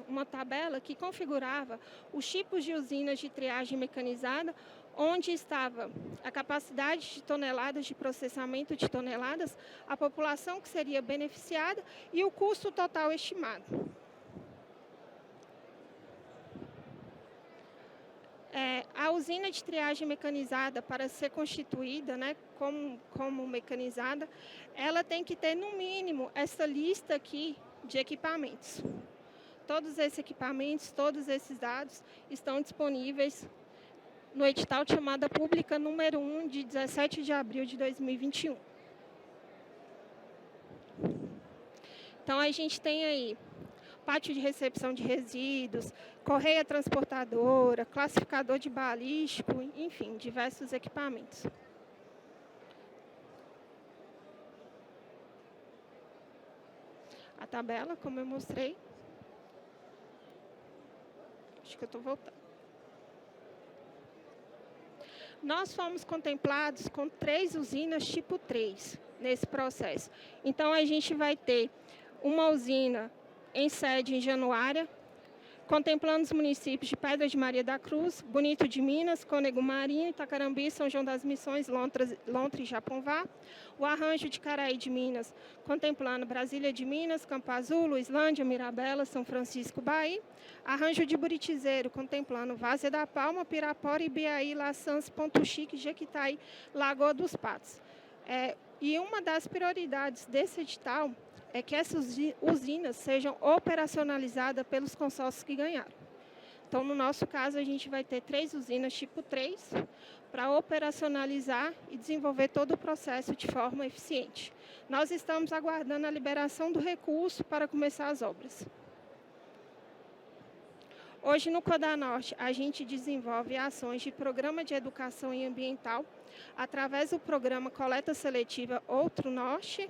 uma tabela que configurava os tipos de usinas de triagem mecanizada, onde estava a capacidade de toneladas de processamento de toneladas, a população que seria beneficiada e o custo total estimado. A usina de triagem mecanizada, para ser constituída, né, como mecanizada, ela tem que ter, no mínimo, essa lista aqui de equipamentos. Todos esses equipamentos, todos esses dados estão disponíveis no edital de chamada pública número 1, de 17 de abril de 2021. Então, a gente tem aí pátio de recepção de resíduos, correia transportadora, classificador de balístico, enfim, diversos equipamentos. A tabela, como eu mostrei. Acho que eu estou voltando. Nós fomos contemplados com 3 usinas tipo 3 nesse processo. Então, a gente vai ter uma usina em sede em Januária, contemplando os municípios de Pedra de Maria da Cruz, Bonito de Minas, Cônego Marinho, Itacarambi, São João das Missões, Lontra e Japonvá. O arranjo de Caraí de Minas, contemplando Brasília de Minas, Campo Azul, Luislândia, Mirabela, São Francisco, Bahia. Arranjo de Buritizeiro, contemplando Várzea da Palma, Pirapora, Ibiaí, Laçãs, Ponto Chique, Jequitai, Lagoa dos Patos. E uma das prioridades desse edital é que essas usinas sejam operacionalizadas pelos consórcios que ganharam. Então, no nosso caso, a gente vai ter 3 usinas tipo 3 para operacionalizar e desenvolver todo o processo de forma eficiente. Nós estamos aguardando a liberação do recurso para começar as obras. Hoje, no Codanorte, a gente desenvolve ações de programa de educação e ambiental através do programa Coleta Seletiva Outro Norte.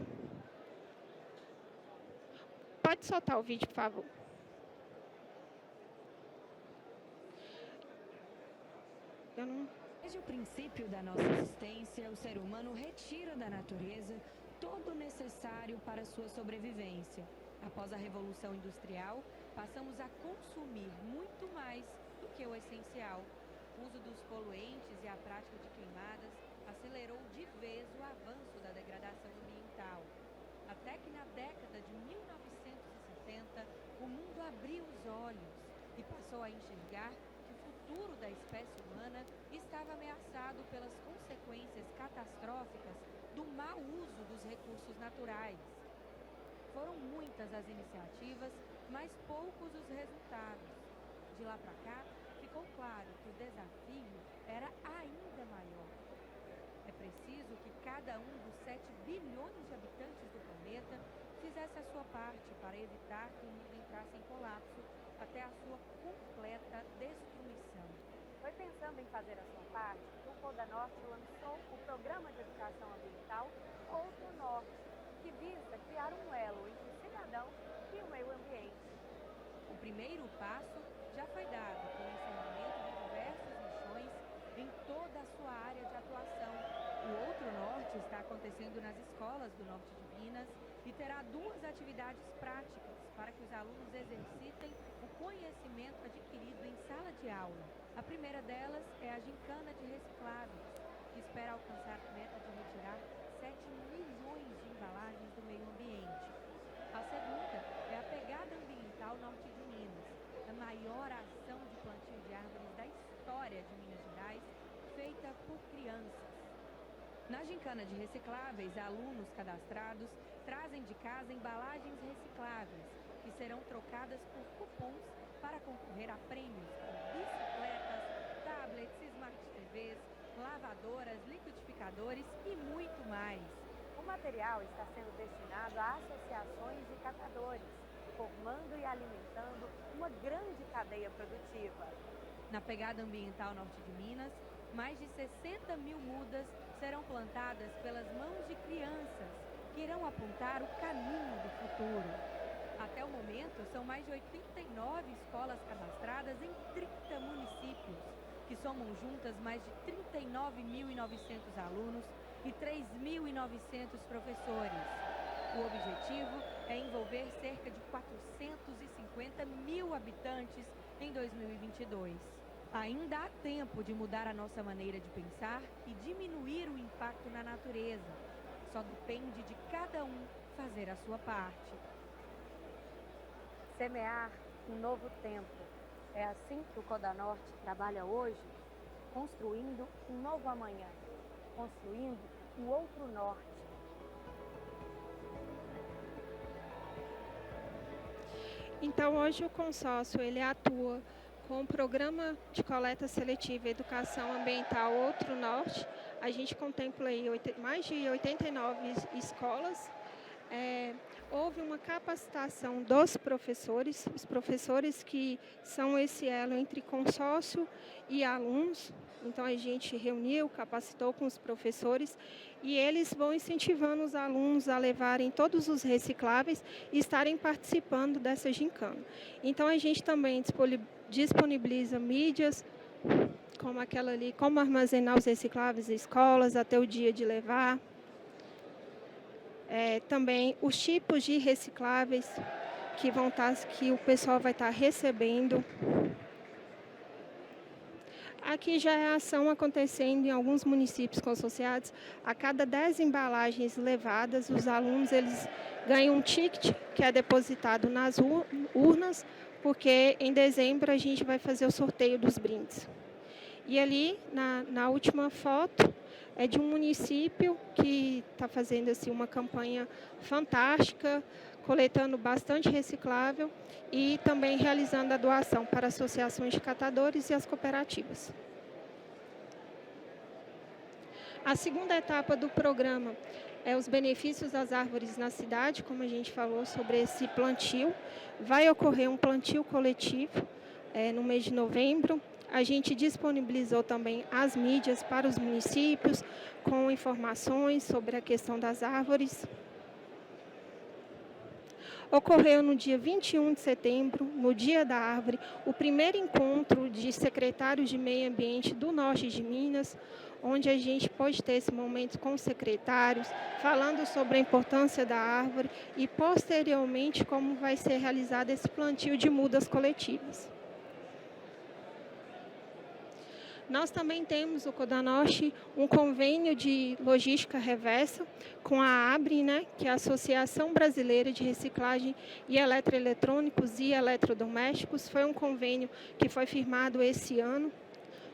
Pode soltar o vídeo, por favor. Desde o princípio da nossa existência, o ser humano retira da natureza todo o necessário para a sua sobrevivência. Após a Revolução Industrial, passamos a consumir muito mais do que o essencial. O uso dos poluentes e a prática de queimadas acelerou de vez o avanço da degradação ambiental. Até que na década de 1970, o mundo abriu os olhos e passou a enxergar que o futuro da espécie humana estava ameaçado pelas consequências catastróficas do mau uso dos recursos naturais. Foram muitas as iniciativas, mas poucos os resultados. De lá para cá, ficou claro que o desafio era ainda maior. É preciso que cada um dos 7 bilhões de habitantes do planeta fizesse a sua parte para evitar que o mundo entrasse em colapso até a sua completa destruição. Foi pensando em fazer a sua parte que o Codanorte lançou o Programa de Educação Ambiental Outro Norte, que visa criar um elo entre o cidadão e o meio ambiente. O primeiro passo já foi dado com o encerramento de diversas missões em toda a sua área de atuação. O Outro Norte está acontecendo nas escolas do norte de Minas e terá 2 atividades práticas para que os alunos exercitem o conhecimento adquirido em sala de aula. A primeira delas é a gincana de recicláveis, que espera alcançar a meta de retirar 7 milhões de embalagens do meio ambiente. A segunda é a Pegada Ambiental Norte de Minas, a maior ação de plantio de árvores da história de Minas Gerais, feita por crianças. Na gincana de recicláveis, alunos cadastrados trazem de casa embalagens recicláveis, que serão trocadas por cupons para concorrer a prêmios como bicicletas, tablets, smart TVs, lavadoras, liquidificadores e muito mais. O material está sendo destinado a associações de catadores, formando e alimentando uma grande cadeia produtiva. Na Pegada Ambiental Norte de Minas, mais de 60 mil mudas serão plantadas pelas mãos de crianças, que irão apontar o caminho do futuro. Até o momento, são mais de 89 escolas cadastradas em 30 municípios, que somam juntas mais de 39.900 alunos e 3.900 professores. O objetivo é envolver cerca de 450 mil habitantes em 2022. Ainda há tempo de mudar a nossa maneira de pensar e diminuir o impacto na natureza. Só depende de cada um fazer a sua parte. Semear um novo tempo. É assim que o Codanorte trabalha hoje, construindo um novo amanhã, construindo um outro norte. Então, hoje o consórcio ele atua com o Programa de Coleta Seletiva Educação Ambiental Outro Norte. A gente contempla aí mais de 89 escolas. Houve uma capacitação dos professores, os professores que são esse elo entre consórcio e alunos. Então, a gente reuniu, capacitou com os professores e eles vão incentivando os alunos a levarem todos os recicláveis e estarem participando dessa gincana. Então, a gente também disponibiliza mídias, como aquela ali, como armazenar os recicláveis em escolas até o dia de levar. Também os tipos de recicláveis que o pessoal vai estar recebendo. Aqui já é a ação acontecendo em alguns municípios consociados. A cada 10 embalagens levadas, os alunos eles ganham um ticket que é depositado nas urnas, porque em dezembro a gente vai fazer o sorteio dos brindes. E ali, na última foto, é de um município que está fazendo assim, uma campanha fantástica, coletando bastante reciclável e também realizando a doação para associações de catadores e as cooperativas. A segunda etapa do programa é os benefícios das árvores na cidade, como a gente falou sobre esse plantio. Vai ocorrer um plantio coletivo no mês de novembro. A gente disponibilizou também as mídias para os municípios, com informações sobre a questão das árvores. Ocorreu no dia 21 de setembro, no Dia da Árvore, o primeiro encontro de secretários de meio ambiente do norte de Minas, onde a gente pôde ter esse momento com os secretários, falando sobre a importância da árvore e, posteriormente, como vai ser realizado esse plantio de mudas coletivas. Nós também temos, o Codanorte, um convênio de logística reversa com a ABRE, que é a Associação Brasileira de Reciclagem e Eletroeletrônicos e Eletrodomésticos. Foi um convênio que foi firmado esse ano.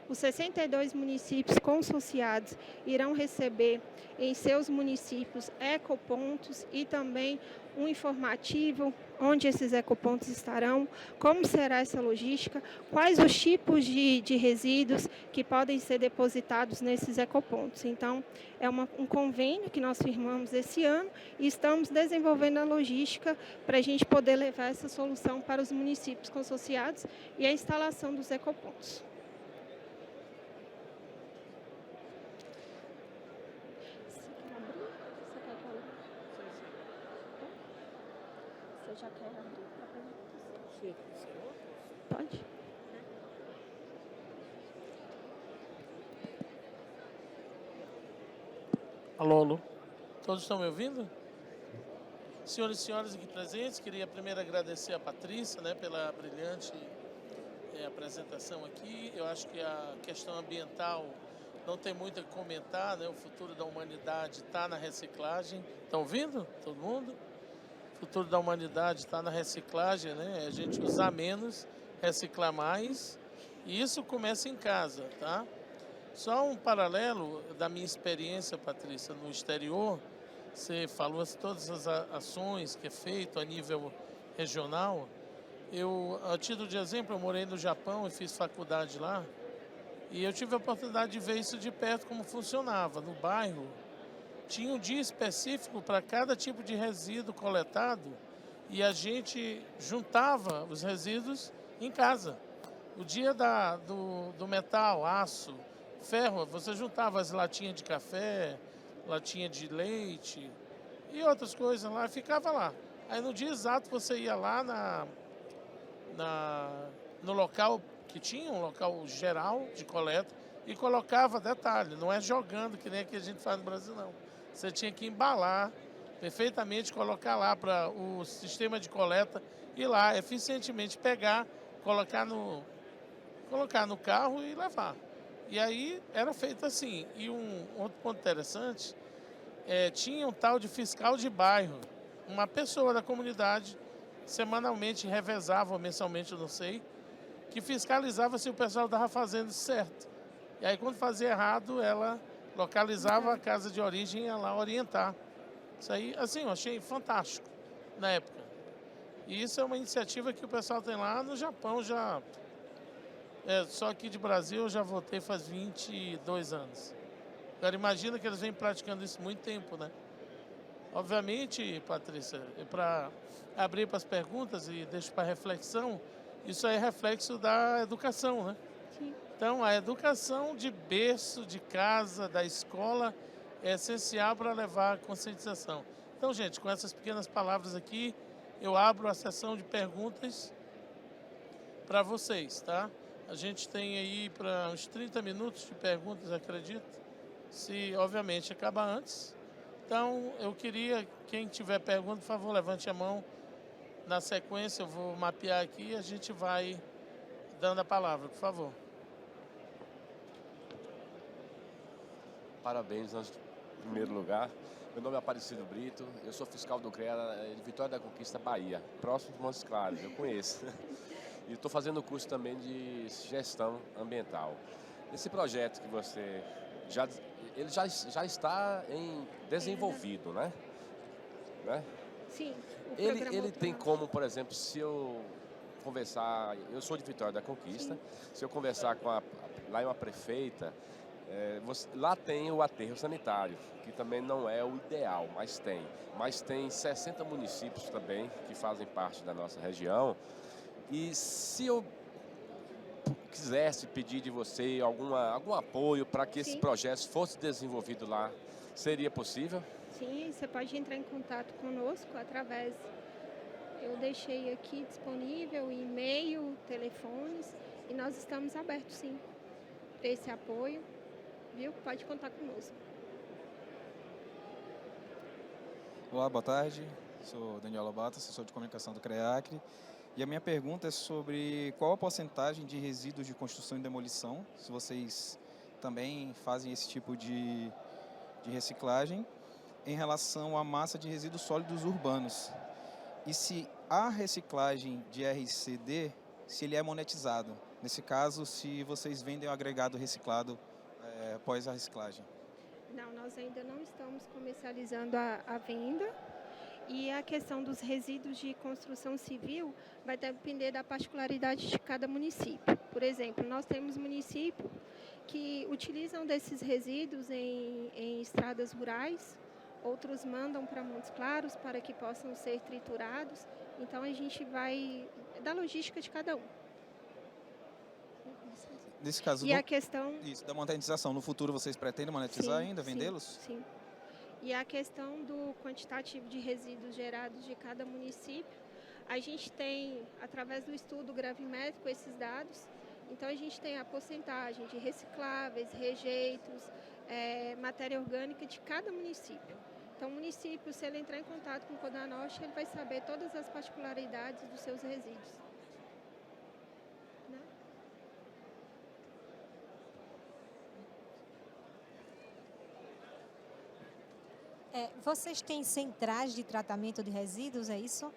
Os 62 municípios consociados irão receber em seus municípios ecopontos e também um informativo onde esses ecopontos estarão, como será essa logística, quais os tipos de resíduos que podem ser depositados nesses ecopontos. Então, é um convênio que nós firmamos esse ano e estamos desenvolvendo a logística para a gente poder levar essa solução para os municípios consociados e a instalação dos ecopontos. Já quer abrir para perguntas? Sim. Pode? Alô, alô. Todos estão me ouvindo? Senhores e senhoras aqui presentes, queria primeiro agradecer a Patrícia, pela brilhante apresentação aqui. Eu acho que a questão ambiental não tem muito a comentar, O futuro da humanidade está na reciclagem. Estão ouvindo? Todo mundo? O futuro da humanidade está na reciclagem, A gente usar menos, reciclar mais, e isso começa em casa, tá? Só um paralelo da minha experiência, Patrícia, no exterior. Você falou todas as ações que é feito a nível regional. A título de exemplo, eu morei no Japão e fiz faculdade lá, e eu tive a oportunidade de ver isso de perto, como funcionava no bairro. Tinha um dia específico para cada tipo de resíduo coletado e a gente juntava os resíduos em casa. O dia do metal, aço, ferro, você juntava as latinhas de café, latinha de leite e outras coisas lá, ficava lá. Aí no dia exato você ia lá no local que tinha, um local geral de coleta, e colocava, detalhe, não é jogando que nem que a gente faz no Brasil, não. Você tinha que embalar perfeitamente, colocar lá para o sistema de coleta, ir lá eficientemente pegar, colocar no carro e levar. E aí era feito assim. E um outro ponto interessante, tinha um tal de fiscal de bairro, uma pessoa da comunidade, semanalmente revezava, ou mensalmente, eu não sei, que fiscalizava se o pessoal estava fazendo certo. E aí quando fazia errado, ela localizava a casa de origem e ia lá orientar. Isso aí, assim, eu achei fantástico na época. E isso é uma iniciativa que o pessoal tem lá no Japão já. Só aqui de Brasil eu já voltei faz 22 anos. Agora imagina que eles vêm praticando isso há muito tempo, Obviamente, Patrícia, para abrir para as perguntas e deixo para reflexão, isso é reflexo da educação, Sim. Então, a educação de berço, de casa, da escola, é essencial para levar a conscientização. Então, gente, com essas pequenas palavras aqui, eu abro a sessão de perguntas para vocês, tá? A gente tem aí para uns 30 minutos de perguntas, acredito. Se, obviamente, acaba antes. Então, eu queria, quem tiver pergunta, por favor, levante a mão Na sequência, eu vou mapear aqui e a gente vai dando a palavra, por favor. Parabéns, em primeiro lugar. Meu nome é Aparecido Brito, eu sou fiscal do CREA de Vitória da Conquista, Bahia, próximo de Montes Claros, eu conheço. E estou fazendo o curso também de gestão ambiental. Esse projeto que você ele já está desenvolvido, né? Sim. Ele tem como, por exemplo, se eu conversar, eu sou de Vitória da Conquista, Sim. se eu conversar com lá é uma prefeita, lá tem o aterro sanitário, que também não é o ideal, mas tem 60 municípios também que fazem parte da nossa região. E se eu quisesse pedir de você algum apoio para que esse projeto fosse desenvolvido lá, seria possível? Sim, você pode entrar em contato conosco através, eu deixei aqui disponível e-mail, telefones, e nós estamos abertos sim para esse apoio, viu? Pode contar conosco. Olá, boa tarde, sou Daniel Lobato, assessor de comunicação do CREACRE. E a minha pergunta é sobre qual a porcentagem de resíduos de construção e demolição, se vocês também fazem esse tipo de reciclagem, em relação à massa de resíduos sólidos urbanos. E se a reciclagem de RCD, se ele é monetizado. Nesse caso, se vocês vendem o agregado reciclado após a reciclagem. Não, nós ainda não estamos comercializando a venda. E a questão dos resíduos de construção civil vai depender da particularidade de cada município. Por exemplo, nós temos municípios que utilizam desses resíduos em estradas rurais, outros mandam para Montes Claros para que possam ser triturados. Então, a gente vai da logística de cada um. Nesse caso, a questão... Isso, da monetização. No futuro, vocês pretendem monetizar ainda, vendê-los? Sim. E a questão do quantitativo de resíduos gerados de cada município, a gente tem, através do estudo gravimétrico, esses dados. Então, a gente tem a porcentagem de recicláveis, rejeitos, matéria orgânica de cada município. Então, o município, se ele entrar em contato com o Codanorte, ele vai saber todas as particularidades dos seus resíduos. Né? Vocês têm centrais de tratamento de resíduos, é isso?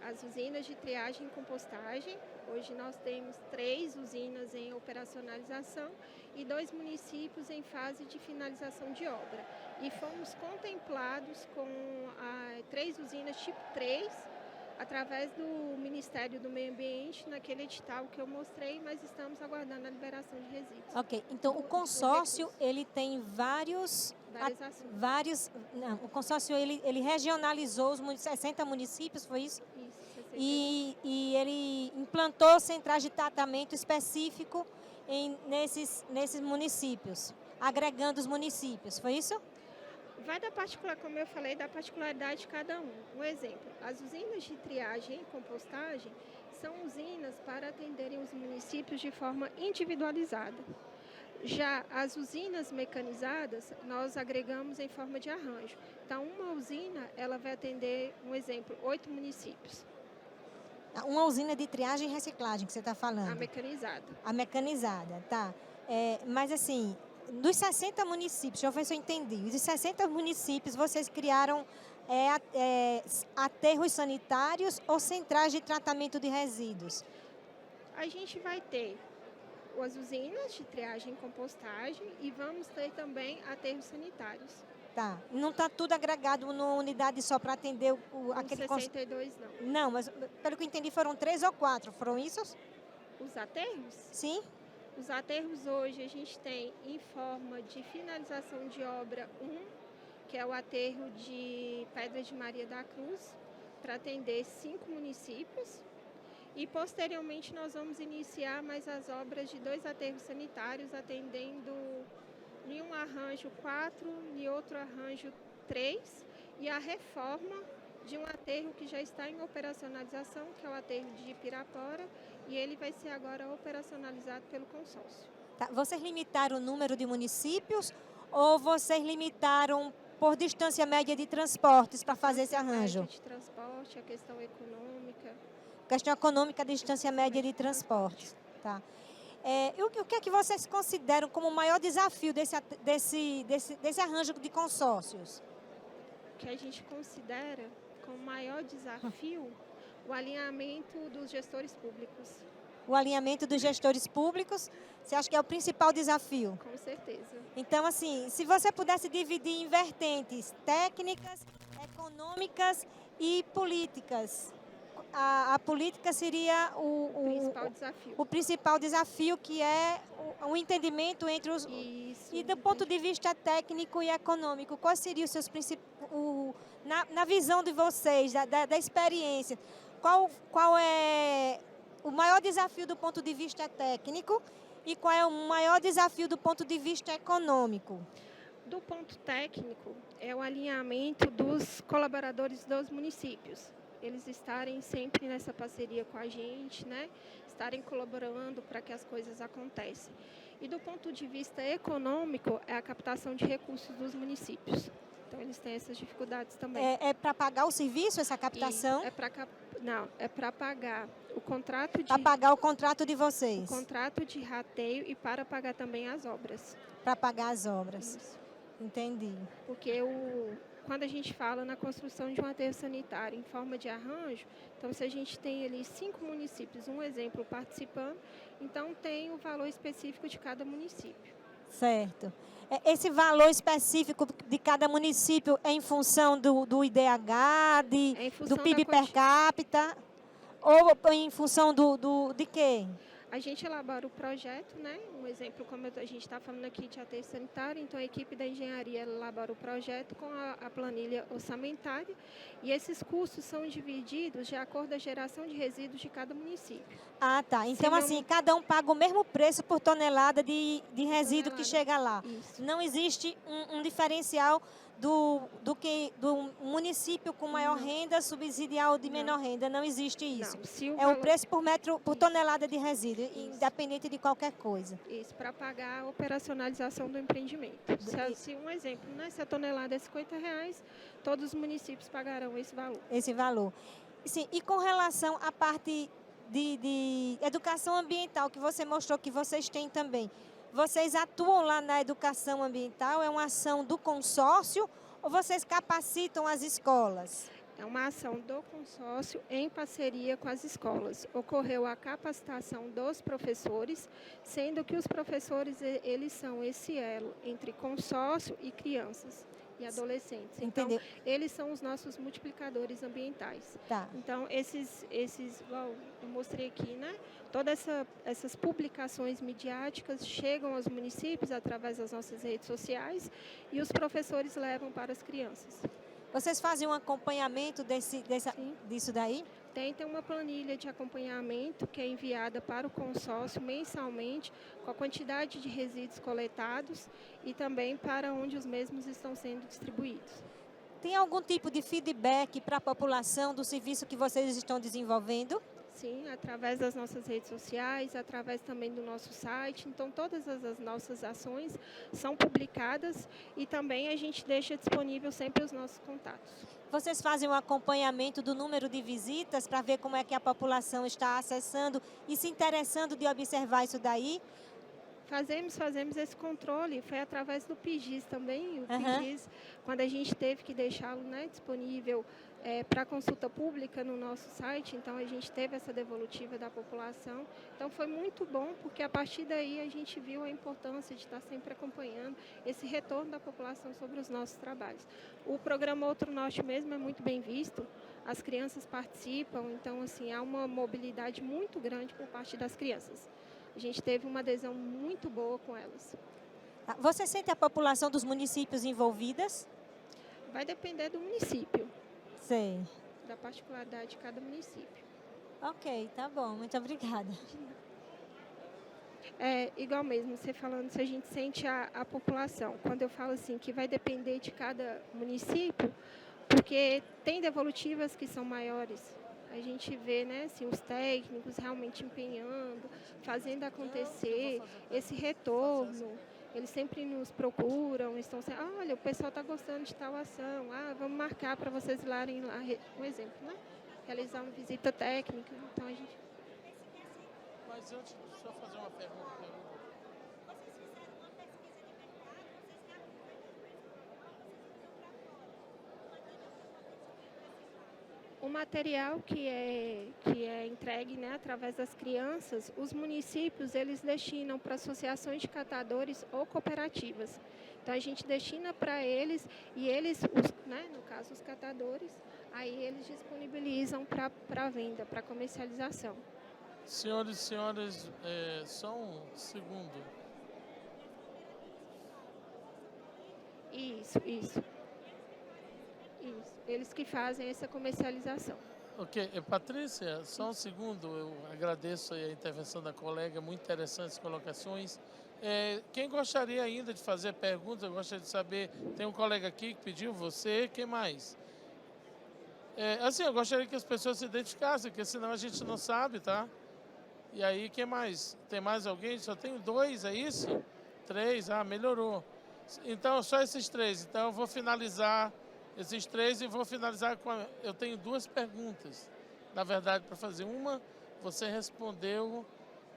As usinas de triagem e compostagem. Hoje nós temos 3 usinas em operacionalização e 2 municípios em fase de finalização de obra. E fomos contemplados com 3 usinas tipo 3, através do Ministério do Meio Ambiente, naquele edital que eu mostrei, mas estamos aguardando a liberação de resíduos. Ok, então o consórcio, ele tem várias ações. O consórcio, ele regionalizou os 60 municípios, foi isso? Isso, 60. E ele implantou centrais de tratamento específico nesses municípios, agregando os municípios, foi isso? Vai da como eu falei, da particularidade de cada um. Um exemplo, as usinas de triagem e compostagem são usinas para atenderem os municípios de forma individualizada. Já as usinas mecanizadas, nós agregamos em forma de arranjo. Então, uma usina, ela vai atender, um exemplo, 8 municípios. Uma usina de triagem e reciclagem que você está falando? A mecanizada. A mecanizada, tá. Mas assim, dos 60 municípios, deixa eu ver se eu entendi, dos 60 municípios vocês criaram aterros sanitários ou centrais de tratamento de resíduos? A gente vai ter as usinas de triagem e compostagem e vamos ter também aterros sanitários. Tá. Não está tudo agregado numa unidade só para atender aquele... 62 não. Não, mas pelo que eu entendi foram 3 ou 4, foram isso? Os aterros? Sim. Os aterros hoje a gente tem em forma de finalização de obra 1, que é o aterro de Pedra de Maria da Cruz, para atender 5 municípios. E posteriormente nós vamos iniciar mais as obras de 2 aterros sanitários, atendendo em um arranjo 4, em outro arranjo 3, e a reforma de um aterro que já está em operacionalização, que é o aterro de Pirapora, e ele vai ser agora operacionalizado pelo consórcio. Tá. Vocês limitaram o número de municípios ou vocês limitaram por distância média de transportes para fazer esse arranjo? Média de transporte. transporte, a questão econômica. Questão econômica de distância média de transporte. Tá. E o que é que vocês consideram como o maior desafio desse arranjo de consórcios? O que a gente considera como maior desafio o alinhamento dos gestores públicos. O alinhamento dos gestores públicos, você acha que é o principal desafio? Com certeza. Então, assim, se você pudesse dividir em vertentes técnicas, econômicas e políticas, a política seria Principal desafio. o principal desafio, que é o entendimento entre os... Isso. E do ponto de vista técnico e econômico, quais seriam os seus na visão de vocês, da experiência, qual é o maior desafio do ponto de vista técnico e qual é o maior desafio do ponto de vista econômico? Do ponto técnico, é o alinhamento dos colaboradores dos municípios. Eles estarem sempre nessa parceria com a gente, né? Estarem colaborando para que as coisas aconteçam. E do ponto de vista econômico, é a captação de recursos dos municípios. Então, eles têm essas dificuldades também. É para pagar o serviço, essa captação? É para pagar o contrato de... Para pagar o contrato de vocês? O contrato de rateio e para pagar também as obras. Para pagar as obras. Isso. Entendi. Porque quando a gente fala na construção de um aterro sanitário em forma de arranjo, então se a gente tem ali 5 municípios, um exemplo, participando, então tem o valor específico de cada município. Certo. Esse valor específico de cada município é em função do IDH, do PIB per capita, ou em função de quê? A gente elabora o projeto, né? Um exemplo, como a gente está falando aqui de aterro sanitário, então a equipe da engenharia elabora o projeto com a planilha orçamentária e esses custos são divididos de acordo com a geração de resíduos de cada município. Ah, tá. Então, assim, cada um paga o mesmo preço por tonelada de resíduo que chega lá. Isso. Não existe um diferencial do município com maior renda subsidiar o de menor renda. Não existe isso. Não, o preço por tonelada de resíduo, independente de qualquer coisa. Isso, para pagar a operacionalização do empreendimento. Se um exemplo, né, se a tonelada é R$50, todos os municípios pagarão esse valor. Esse valor. Sim, e com relação à parte de educação ambiental, que você mostrou que vocês têm também, vocês atuam lá na educação ambiental? É uma ação do consórcio ou vocês capacitam as escolas? É uma ação do consórcio em parceria com as escolas. Ocorreu a capacitação dos professores, sendo que os professores eles são esse elo entre consórcio e crianças e adolescentes. Então, eles são os nossos multiplicadores ambientais. Tá. Então, igual eu mostrei aqui, né? Todas essas publicações midiáticas chegam aos municípios através das nossas redes sociais e os professores levam para as crianças. Vocês fazem um acompanhamento disso daí? Tem uma planilha de acompanhamento que é enviada para o consórcio mensalmente, com a quantidade de resíduos coletados e também para onde os mesmos estão sendo distribuídos. Tem algum tipo de feedback para a população do serviço que vocês estão desenvolvendo? Sim, através das nossas redes sociais, através também do nosso site. Então, todas as nossas ações são publicadas e também a gente deixa disponível sempre os nossos contatos. Vocês fazem um acompanhamento do número de visitas para ver como é que a população está acessando e se interessando de observar isso daí? Fazemos esse controle, foi através do PIGIS também. O PIGIS, quando a gente teve que deixá-lo, né, disponível para consulta pública no nosso site, então a gente teve essa devolutiva da população. Então foi muito bom, porque a partir daí a gente viu a importância de estar sempre acompanhando esse retorno da população sobre os nossos trabalhos. O programa Outro Norte mesmo é muito bem visto, as crianças participam, então assim, há uma mobilidade muito grande por parte das crianças. A gente teve uma adesão muito boa com elas. Você sente a população dos municípios envolvidas? Vai depender do município. Sei. Da particularidade de cada município. Ok, tá bom. Muito obrigada. Igual mesmo, você falando, se a gente sente a população. Quando eu falo assim, que vai depender de cada município, porque tem devolutivas que são maiores. A gente vê, né, assim, os técnicos realmente empenhando, fazendo acontecer esse retorno. eles sempre nos procuram, estão sempre, olha, o pessoal está gostando de tal ação, vamos marcar para vocês irem lá, um exemplo, né? Realizar uma visita técnica, então a gente... Mas antes, deixa eu fazer uma pergunta. O material que é entregue, né, através das crianças, os municípios eles destinam para associações de catadores ou cooperativas. Então a gente destina para eles e eles, né, no caso os catadores, aí eles disponibilizam para venda, para comercialização. Senhores e senhoras, só um segundo. Isso. Eles que fazem essa comercialização. Ok, Patrícia, só um segundo, eu agradeço a intervenção da colega, muito interessantes colocações. Quem gostaria ainda de fazer perguntas, eu gostaria de saber, tem um colega aqui que pediu, você, quem mais? Assim, eu gostaria que as pessoas se identificassem, porque senão a gente não sabe, tá? E aí, quem mais? Tem mais alguém? Só tenho 2, é isso? 3, melhorou. Então, só esses 3. Então, eu vou finalizar esses 3 e vou finalizar com... Eu tenho 2 perguntas, na verdade, para fazer. Uma, você respondeu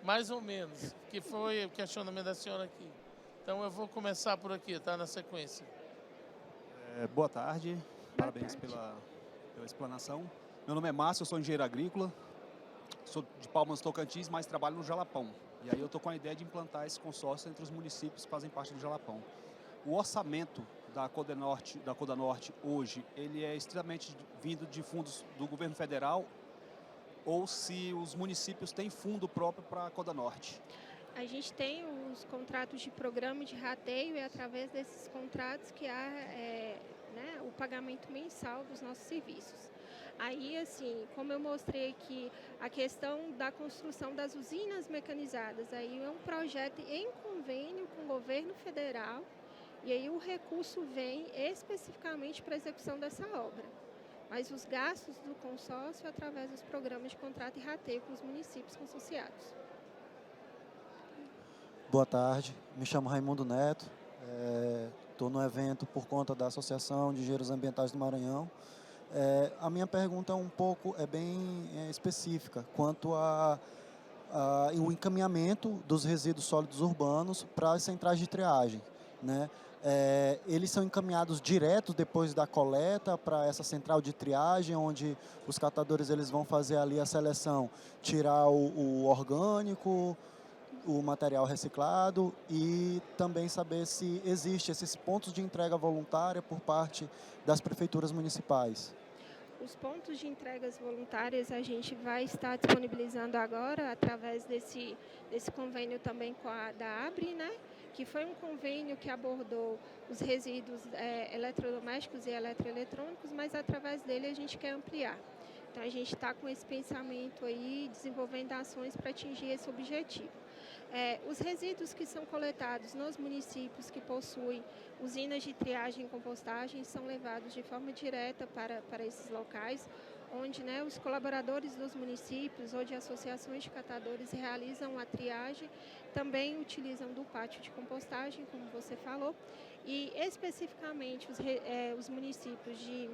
mais ou menos, que foi o questionamento da senhora aqui. Então, eu vou começar por aqui, tá? Na sequência. Boa tarde, parabéns pela explanação. Meu nome é Márcio, eu sou engenheiro agrícola, sou de Palmas Tocantins, mas trabalho no Jalapão. E aí eu estou com a ideia de implantar esse consórcio entre os municípios que fazem parte do Jalapão. O orçamento da Coda Norte hoje, ele é extremamente vindo de fundos do governo federal ou se os municípios têm fundo próprio para a Coda Norte? A gente tem os contratos de programa de rateio e através desses contratos que há né, o pagamento mensal dos nossos serviços. Aí, assim, como eu mostrei aqui, a questão da construção das usinas mecanizadas, aí é um projeto em convênio com o governo federal. E aí o recurso vem especificamente para a execução dessa obra. Mas os gastos do consórcio através dos programas de contrato e rateio com os municípios consociados. Boa tarde, me chamo Raimundo Neto, estou no evento por conta da Associação de Engenheiros Ambientais do Maranhão. A minha pergunta é bem específica quanto ao encaminhamento dos resíduos sólidos urbanos para as centrais de triagem, né? Eles são encaminhados direto depois da coleta para essa central de triagem, onde os catadores eles vão fazer ali a seleção, tirar o orgânico, o material reciclado e também saber se existe esses pontos de entrega voluntária por parte das prefeituras municipais. Os pontos de entregas voluntárias a gente vai estar disponibilizando agora através desse convênio também com da ABRE, né? Que foi um convênio que abordou os resíduos eletrodomésticos e eletroeletrônicos, mas através dele a gente quer ampliar. Então a gente está com esse pensamento aí, desenvolvendo ações para atingir esse objetivo. Os resíduos que são coletados nos municípios que possuem usinas de triagem e compostagem são levados de forma direta para esses locais, onde, né, os colaboradores dos municípios ou de associações de catadores realizam a triagem, também utilizam do pátio de compostagem, como você falou, e especificamente os municípios de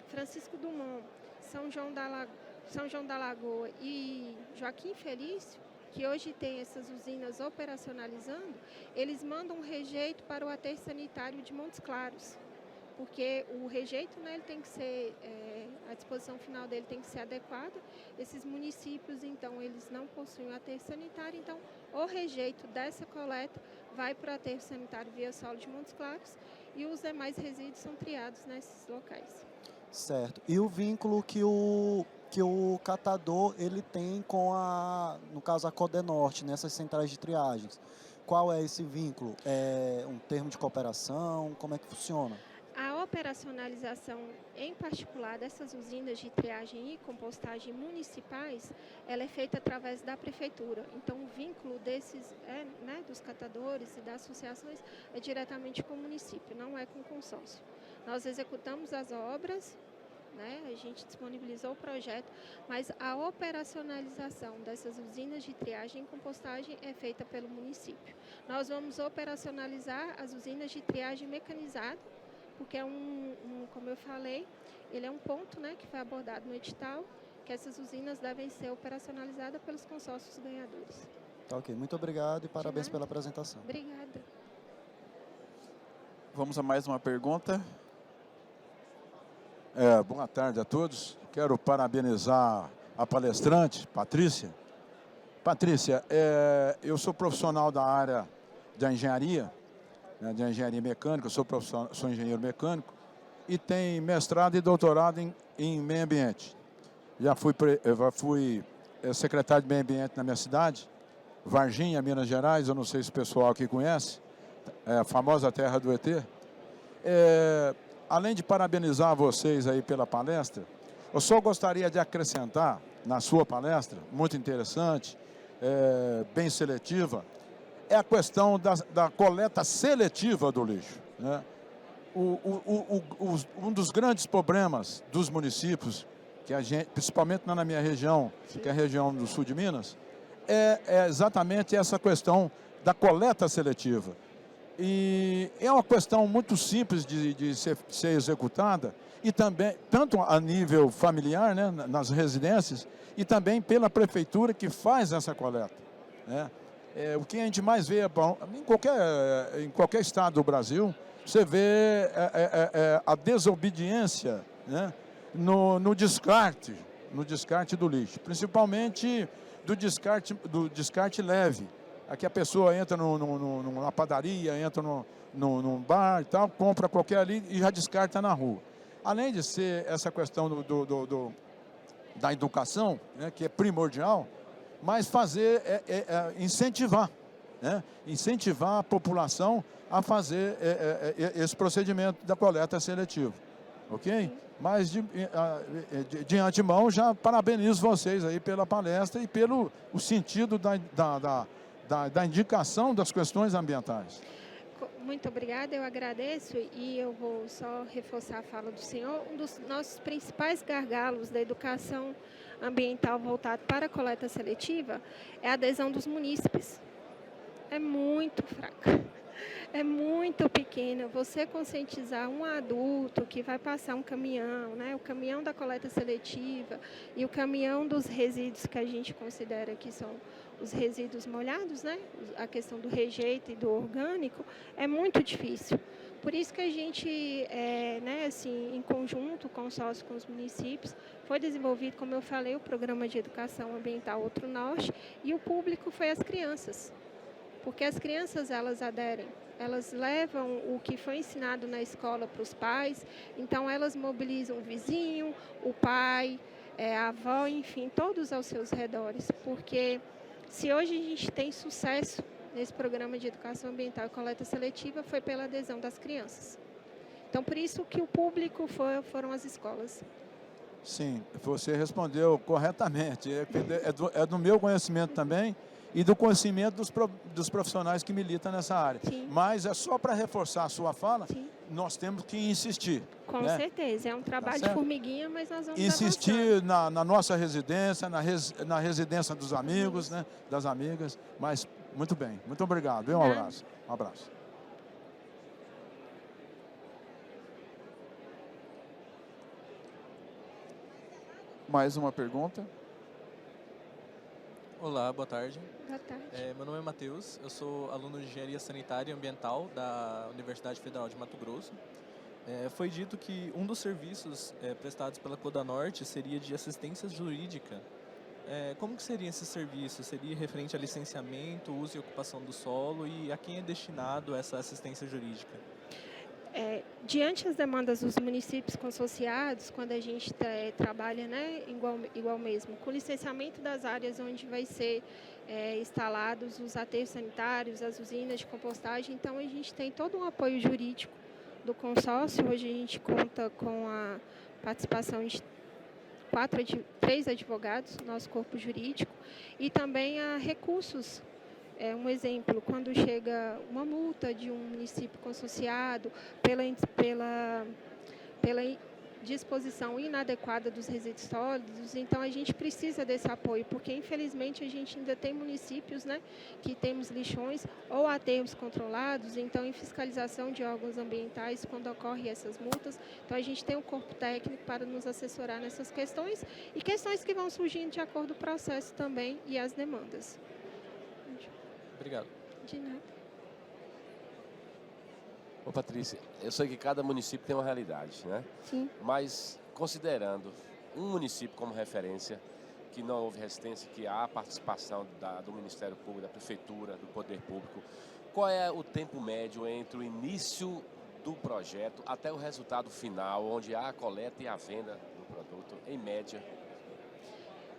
Francisco Dumont, São João da Lagoa e Joaquim Felício, que hoje tem essas usinas operacionalizando, eles mandam um rejeito para o aterro sanitário de Montes Claros, porque o rejeito, né, ele tem que ser, a disposição final dele tem que ser adequada. Esses municípios, então, eles não possuem o aterro sanitário, então o rejeito dessa coleta vai para o aterro sanitário via solo de Montes Claros e os demais resíduos são triados nesses locais. Certo. E o vínculo que o catador ele tem com no caso a Coda Norte, nessas centrais de triagens. Qual é esse vínculo? É um termo de cooperação? Como é que funciona? A operacionalização, em particular, dessas usinas de triagem e compostagem municipais, ela é feita através da prefeitura. Então, o vínculo desses, né, dos catadores e das associações é diretamente com o município, não é com o consórcio. Nós executamos as obras, né? A gente disponibilizou o projeto, mas a operacionalização dessas usinas de triagem e compostagem é feita pelo município. Nós vamos operacionalizar as usinas de triagem mecanizada, porque é como eu falei, ele é um ponto, né, que foi abordado no edital, que essas usinas devem ser operacionalizadas pelos consórcios ganhadores. Tá ok, muito obrigado e parabéns pela apresentação. Obrigada. Vamos a mais uma pergunta. Boa tarde a todos. Quero parabenizar a palestrante, Patrícia. Patrícia, eu sou profissional da área da engenharia, né, de engenharia mecânica, sou engenheiro mecânico e tenho mestrado e doutorado em meio ambiente. Já fui secretário de meio ambiente na minha cidade, Varginha, Minas Gerais, eu não sei se o pessoal aqui conhece, a famosa terra do ET. Além de parabenizar vocês aí pela palestra, eu só gostaria de acrescentar na sua palestra, muito interessante, bem seletiva, é a questão da coleta seletiva do lixo, né? Um dos grandes problemas dos municípios, que a gente, principalmente na minha região, que é a região do sul de Minas, é exatamente essa questão da coleta seletiva. E é uma questão muito simples de ser executada, e também, tanto a nível familiar, né, nas residências, e também pela prefeitura que faz essa coleta, né? O que a gente mais vê em qualquer estado do Brasil, você vê a desobediência, né, no descarte do lixo, principalmente do descarte leve. Aqui a pessoa entra numa padaria, entra num bar e tal, compra qualquer ali e já descarta na rua. Além de ser essa questão da educação, né, que é primordial, mas incentivar, né, incentivar a população a fazer esse procedimento da coleta seletiva, ok? Mas de antemão já parabenizo vocês aí pela palestra e pelo sentido da indicação das questões ambientais. Muito obrigada, eu agradeço e eu vou só reforçar a fala do senhor. Um dos nossos principais gargalos da educação ambiental voltado para a coleta seletiva é a adesão dos munícipes. É muito fraca, é muito pequena. Você conscientizar um adulto que vai passar um caminhão, né, o caminhão da coleta seletiva e o caminhão dos resíduos que a gente considera que são os resíduos molhados, né, a questão do rejeito e do orgânico, é muito difícil. Por isso que a gente, né, assim, em conjunto, consórcio com os municípios, foi desenvolvido, como eu falei, o programa de educação ambiental Outro Norte, e o público foi as crianças. Porque as crianças, elas aderem, elas levam o que foi ensinado na escola para os pais, então elas mobilizam o vizinho, o pai, a avó, enfim, todos aos seus redores, porque se hoje a gente tem sucesso nesse programa de educação ambiental e coleta seletiva, foi pela adesão das crianças. Então, por isso que o público foram as escolas. Sim, você respondeu corretamente. É do meu conhecimento também e do conhecimento dos profissionais que militam nessa área. Sim. Mas é só para reforçar a sua fala, sim, nós temos que insistir. Com certeza, é um trabalho de formiguinha, mas nós vamos insistir na nossa residência, na residência dos amigos, né, das amigas, mas muito bem, muito obrigado. Um abraço. Um abraço. Mais uma pergunta. Olá, boa tarde. Boa tarde. Meu nome é Matheus, eu sou aluno de Engenharia Sanitária e Ambiental da Universidade Federal de Mato Grosso. Foi dito que um dos serviços prestados pela Codanorte seria de assistência jurídica. Como que seria esse serviço? Seria referente a licenciamento, uso e ocupação do solo, e a quem é destinado essa assistência jurídica? Diante das demandas dos municípios consorciados, quando a gente trabalha, né, igual mesmo, com licenciamento das áreas onde vai ser instalados os aterros sanitários, as usinas de compostagem, então a gente tem todo um apoio jurídico do consórcio. Hoje a gente conta com a participação de 3 advogados, nosso corpo jurídico, e também há recursos. Um exemplo, quando chega uma multa de um município consorciado pela disposição inadequada dos resíduos sólidos, então a gente precisa desse apoio, porque infelizmente a gente ainda tem municípios, né, que temos lixões ou aterros controlados, então em fiscalização de órgãos ambientais, quando ocorrem essas multas, então a gente tem um corpo técnico para nos assessorar nessas questões e questões que vão surgindo de acordo com o processo também e as demandas. Obrigado. De nada. Ô Patrícia, eu sei que cada município tem uma realidade, né? Sim. Mas considerando um município como referência, que não houve resistência, que há participação do Ministério Público, da Prefeitura, do Poder Público, qual é o tempo médio entre o início do projeto até o resultado final, onde há a coleta e a venda do produto, em média?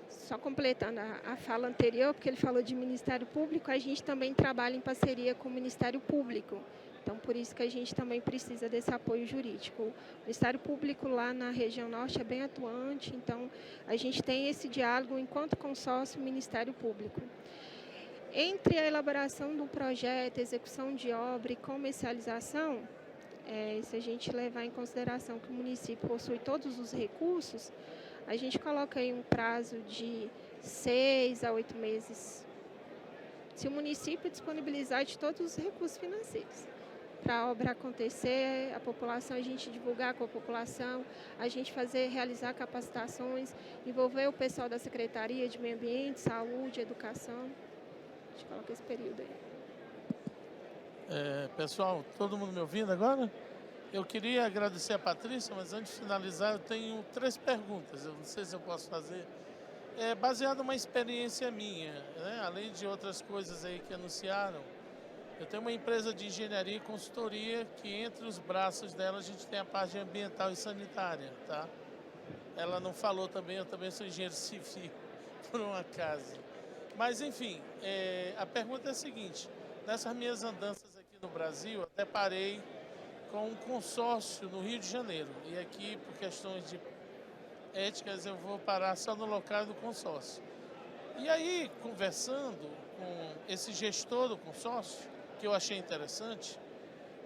Só completando a fala anterior, porque ele falou de Ministério Público, a gente também trabalha em parceria com o Ministério Público. Então, por isso que a gente também precisa desse apoio jurídico. O Ministério Público lá na região norte é bem atuante, então a gente tem esse diálogo enquanto consórcio Ministério Público. Entre a elaboração do projeto, execução de obra e comercialização, se a gente levar em consideração que o município possui todos os recursos, a gente coloca aí um prazo de 6 a 8 meses, se o município disponibilizar de todos os recursos financeiros. Para a obra acontecer, a população, a gente divulgar com a população, a gente realizar capacitações, envolver o pessoal da Secretaria de Meio Ambiente, Saúde, Educação. A gente coloca esse período aí. Pessoal, todo mundo me ouvindo agora? Eu queria agradecer a Patrícia, mas antes de finalizar eu tenho 3 perguntas, eu não sei se eu posso fazer. Baseado numa experiência minha, né? Além de outras coisas aí que anunciaram, eu tenho uma empresa de engenharia e consultoria que entre os braços dela a gente tem a parte ambiental e sanitária, tá? Ela não falou também, eu também sou engenheiro civil, por um acaso. Mas enfim, a pergunta é a seguinte, nessas minhas andanças aqui no Brasil, eu até parei com um consórcio no Rio de Janeiro, e aqui por questões de éticas eu vou parar só no local do consórcio. E aí, conversando com esse gestor do consórcio, que eu achei interessante,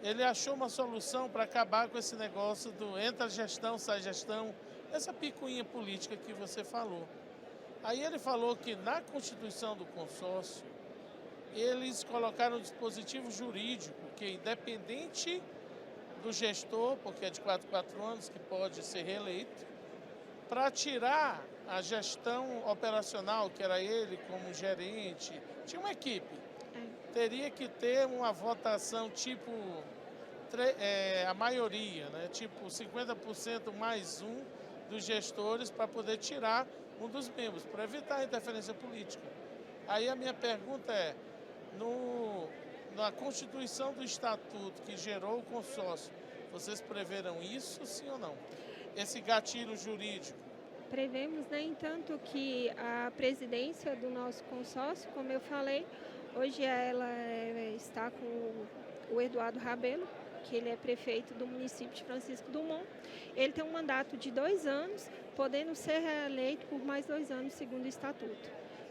ele achou uma solução para acabar com esse negócio do entra gestão, sai gestão, essa picuinha política que você falou. Aí ele falou que na constituição do consórcio, eles colocaram um dispositivo jurídico que, independente do gestor, porque é de 4 anos, que pode ser reeleito, para tirar a gestão operacional, que era ele como gerente, tinha uma equipe. Teria que ter uma votação tipo a maioria, né? Tipo 50% mais um dos gestores para poder tirar um dos membros, para evitar a interferência política. Aí a minha pergunta é, na Constituição do Estatuto que gerou o consórcio, vocês preveram isso, sim ou não? Esse gatilho jurídico? Prevemos, né, entanto que a presidência do nosso consórcio, como eu falei, hoje ela está com o Eduardo Rabelo, que ele é prefeito do município de Francisco Dumont. Ele tem um mandato de 2 anos, podendo ser reeleito por mais 2 anos, segundo o Estatuto.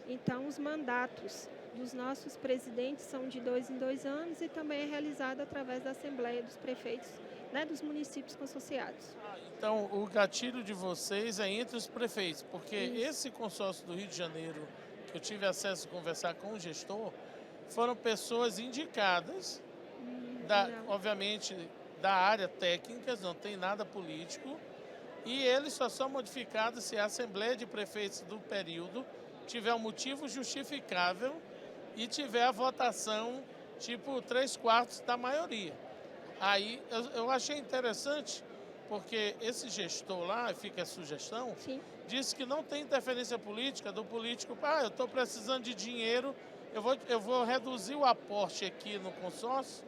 Então, os mandatos dos nossos presidentes são de 2 em 2 anos e também é realizado através da Assembleia dos Prefeitos, né, dos municípios consociados. Então, o gatilho de vocês é entre os prefeitos, porque esse consórcio do Rio de Janeiro, que eu tive acesso a conversar com o gestor, foram pessoas indicadas, obviamente, da área técnica, não tem nada político, e eles só são modificados se a Assembleia de Prefeitos do período tiver um motivo justificável e tiver a votação, tipo, 3/4 da maioria. Aí, eu achei interessante, porque esse gestor lá, fica a sugestão, disse que não tem interferência política do político, eu estou precisando de dinheiro, eu vou reduzir o aporte aqui no consórcio,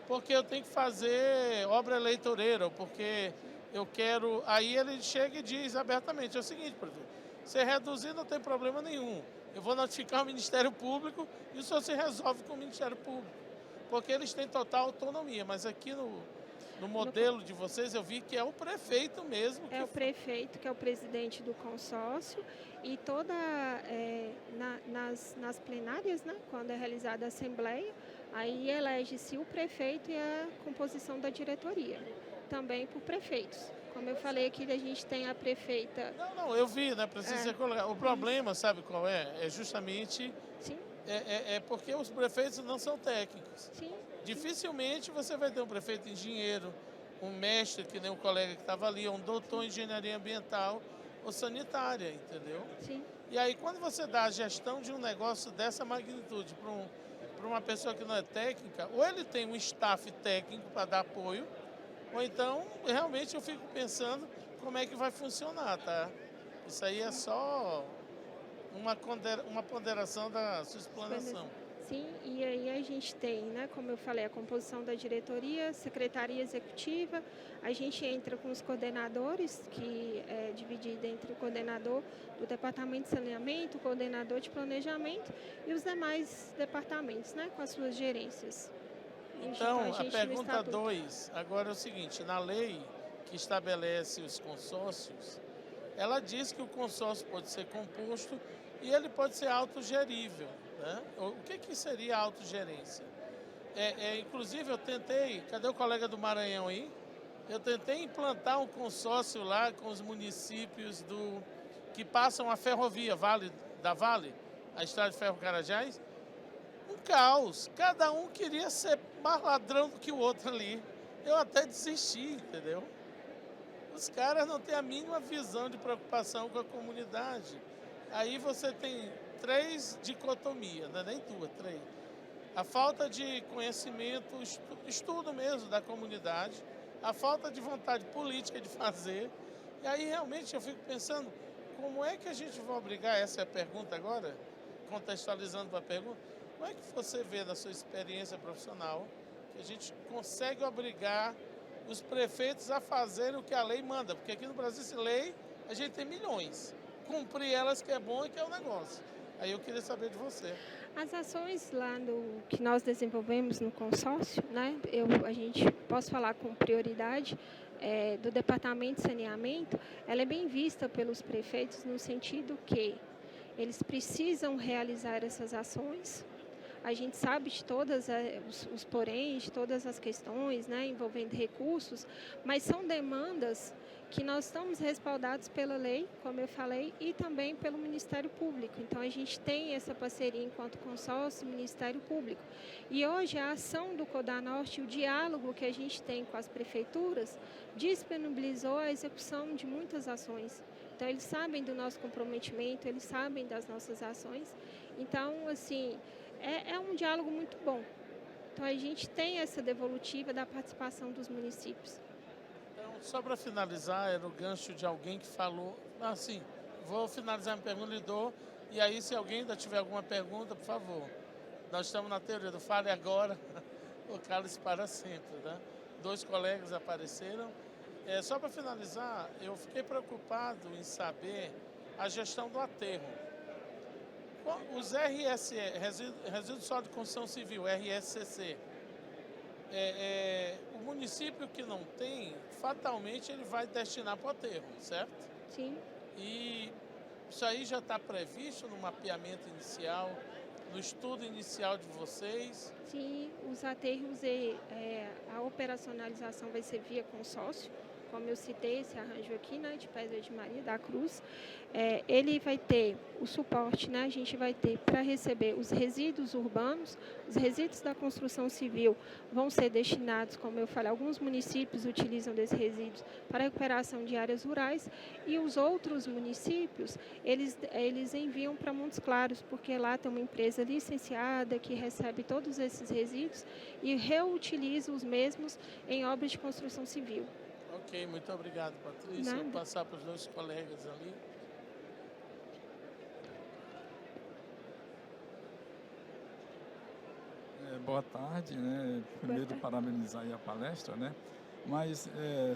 porque eu tenho que fazer obra eleitoreira, porque eu quero... Aí ele chega e diz abertamente, é o seguinte, prefeito, se reduzir não tem problema nenhum, eu vou notificar o Ministério Público e o senhor se resolve com o Ministério Público, porque eles têm total autonomia, mas aqui no modelo de vocês eu vi que é o prefeito mesmo. É o prefeito que é o presidente do consórcio e nas plenárias, né, quando é realizada a assembleia, aí elege-se o prefeito e a composição da diretoria, também por prefeitos, Como eu falei aqui, a gente tem a prefeita... Não, eu vi, né? Precisa ser colocado. O problema, sabe qual é? É justamente... Sim. É porque os prefeitos não são técnicos. Sim. Dificilmente você vai ter um prefeito engenheiro, um mestre, que nem o colega que estava ali, um doutor em engenharia ambiental ou sanitária, entendeu? Sim. E aí, quando você dá a gestão de um negócio dessa magnitude para uma pessoa que não é técnica, ou ele tem um staff técnico para dar apoio, ou então, realmente, eu fico pensando como é que vai funcionar, tá? Isso aí é só uma ponderação da sua explanação. Sim, e aí a gente tem, né, como eu falei, a composição da diretoria, secretaria executiva, a gente entra com os coordenadores, que é dividido entre o coordenador do departamento de saneamento, o coordenador de planejamento e os demais departamentos, né, com as suas gerências. Então, a pergunta 2, agora é o seguinte, na lei que estabelece os consórcios, ela diz que o consórcio pode ser composto e ele pode ser autogerível. Né? O que seria autogerência? Inclusive, eu tentei, cadê o colega do Maranhão aí? Eu tentei implantar um consórcio lá com os municípios que passam a ferrovia da Vale, a estrada de ferro Carajás. Um caos, cada um queria ser mais ladrão do que o outro ali. Eu até desisti, entendeu? Os caras não têm a mínima visão de preocupação com a comunidade. Aí você tem 3 dicotomias, não é nem 2, 3. A falta de conhecimento, estudo mesmo da comunidade, a falta de vontade política de fazer. E aí realmente eu fico pensando, como é que a gente vai obrigar, essa é a pergunta agora, contextualizando para a pergunta, como é que você vê da sua experiência profissional que a gente consegue obrigar os prefeitos a fazerem o que a lei manda? Porque aqui no Brasil, se lei, a gente tem milhões. Cumprir elas que é bom e que é o negócio. Aí eu queria saber de você. As ações lá que nós desenvolvemos no consórcio, né, a gente posso falar com prioridade do Departamento de Saneamento, ela é bem vista pelos prefeitos no sentido que eles precisam realizar essas ações. A gente sabe de todas os poréns, de todas as questões, né, envolvendo recursos, mas são demandas que nós estamos respaldados pela lei, como eu falei, e também pelo Ministério Público. Então, a gente tem essa parceria enquanto consórcio Ministério Público. E hoje, a ação do Codanorte, o diálogo que a gente tem com as prefeituras, disponibilizou a execução de muitas ações. Então, eles sabem do nosso comprometimento, eles sabem das nossas ações. Então, assim, é um diálogo muito bom. Então, a gente tem essa devolutiva da participação dos municípios. Só para finalizar, era o gancho de alguém que falou, assim, vou finalizar minha pergunta e dou, e aí se alguém ainda tiver alguma pergunta, por favor. Nós estamos na teoria do fale agora, o cálice para sempre, né? 2 colegas apareceram. Só para finalizar, eu fiquei preocupado em saber a gestão do aterro. Os RSE, Resíduos Sólidos de Construção Civil, RSCC, o município que não tem, fatalmente ele vai destinar para o aterro, certo? Sim. E isso aí já está previsto no mapeamento inicial, no estudo inicial de vocês? Sim, os aterros, a operacionalização vai ser via consórcio, como eu citei esse arranjo aqui, né, de Pedra de Maria da Cruz. Ele vai ter o suporte, né, a gente vai ter para receber os resíduos urbanos, os resíduos da construção civil vão ser destinados, como eu falei, alguns municípios utilizam desses resíduos para recuperação de áreas rurais e os outros municípios, eles enviam para Montes Claros, porque lá tem uma empresa licenciada que recebe todos esses resíduos e reutiliza os mesmos em obras de construção civil. Ok, muito obrigado, Patrícia. Vou passar para os 2 colegas ali. Boa tarde, né? Primeiro parabenizar aí a palestra, né? Mas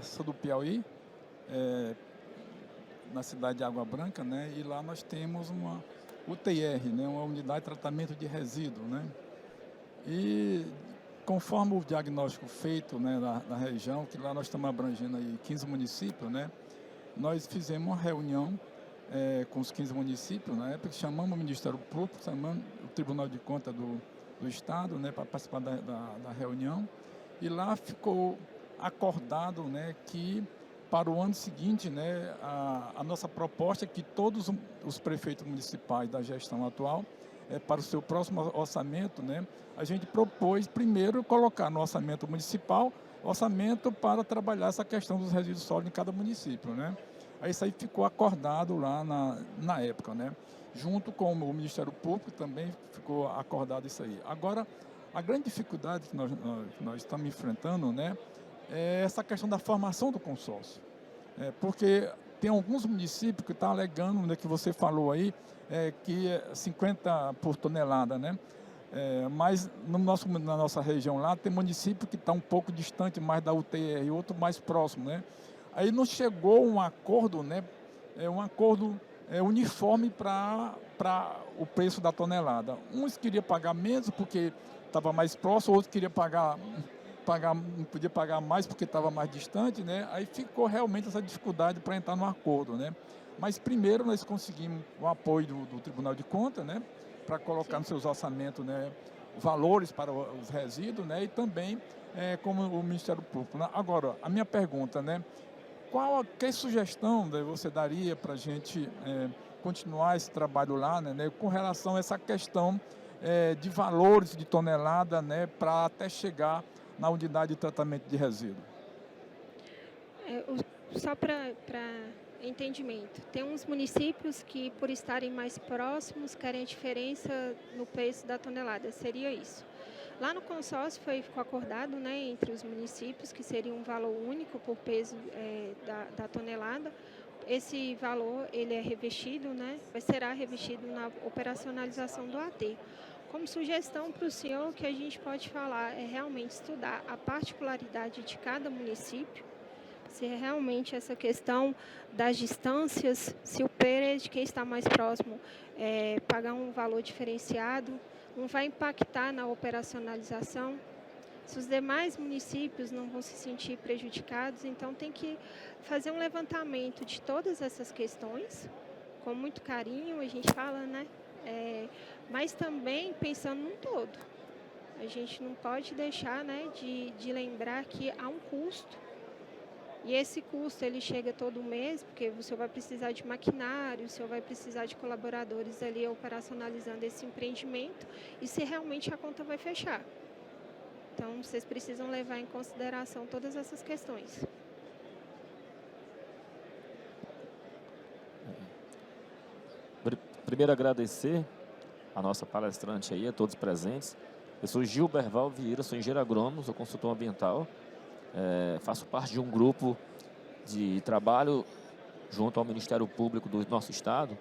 sou do Piauí, na cidade de Água Branca, né? E lá nós temos uma UTR, né? Uma unidade de tratamento de resíduo, né? E conforme o diagnóstico feito, né, na região, que lá nós estamos abrangendo aí 15 municípios, né? Nós fizemos uma reunião com os 15 municípios, na época chamamos o Ministério Público, chamamos o Tribunal de Contas do Estado, né, para participar da reunião, e lá ficou acordado, né, que para o ano seguinte, né, a nossa proposta é que todos os prefeitos municipais da gestão atual, para o seu próximo orçamento, né, a gente propôs primeiro colocar no orçamento municipal orçamento para trabalhar essa questão dos resíduos sólidos em cada município, né? Aí isso aí ficou acordado lá na época, né? Junto com o Ministério Público também ficou acordado isso aí. Agora, a grande dificuldade que nós estamos enfrentando, né, é essa questão da formação do consórcio. Porque tem alguns municípios que estão alegando, né, que você falou aí, que é 50 por tonelada, né? Mas na nossa região lá tem município que está um pouco distante mais da UTR e outro mais próximo, né? Aí não chegou um acordo, né? Um acordo uniforme para o preço da tonelada. Uns queriam pagar menos porque estava mais próximo, outros queriam não podia pagar mais porque estava mais distante, né? Aí ficou realmente essa dificuldade para entrar no acordo, né? Mas primeiro nós conseguimos o apoio do Tribunal de Contas, né? Para colocar nos seus orçamentos, né, valores para os resíduos, né? E também como o Ministério Público, né? Agora, a minha pergunta, né? Que sugestão, né, você daria para a gente continuar esse trabalho lá, né, com relação a essa questão de valores de tonelada, né, para até chegar na unidade de tratamento de resíduo? Só para entendimento, tem uns municípios que, por estarem mais próximos, querem a diferença no preço da tonelada, seria isso. Lá no consórcio ficou acordado, né, entre os municípios que seria um valor único por peso da tonelada. Esse valor ele é revestido, né, será revestido na operacionalização do aterro. Como sugestão para o senhor, o que a gente pode falar é realmente estudar a particularidade de cada município, se realmente essa questão das distâncias, se o PERE de quem está mais próximo pagar um valor diferenciado, não vai impactar na operacionalização. Se os demais municípios não vão se sentir prejudicados, então tem que fazer um levantamento de todas essas questões, com muito carinho, a gente fala, né? Mas também pensando num todo. A gente não pode deixar, né, de lembrar que há um custo. E esse custo ele chega todo mês, porque o senhor vai precisar de maquinário, o senhor vai precisar de colaboradores ali operacionalizando esse empreendimento e se realmente a conta vai fechar. Então, vocês precisam levar em consideração todas essas questões. Primeiro, agradecer a nossa palestrante aí, a todos presentes. Eu sou Gilberval Vieira, sou engenheiro agrônomo, sou consultor ambiental. Faço parte de um grupo de trabalho junto ao Ministério Público do nosso estado.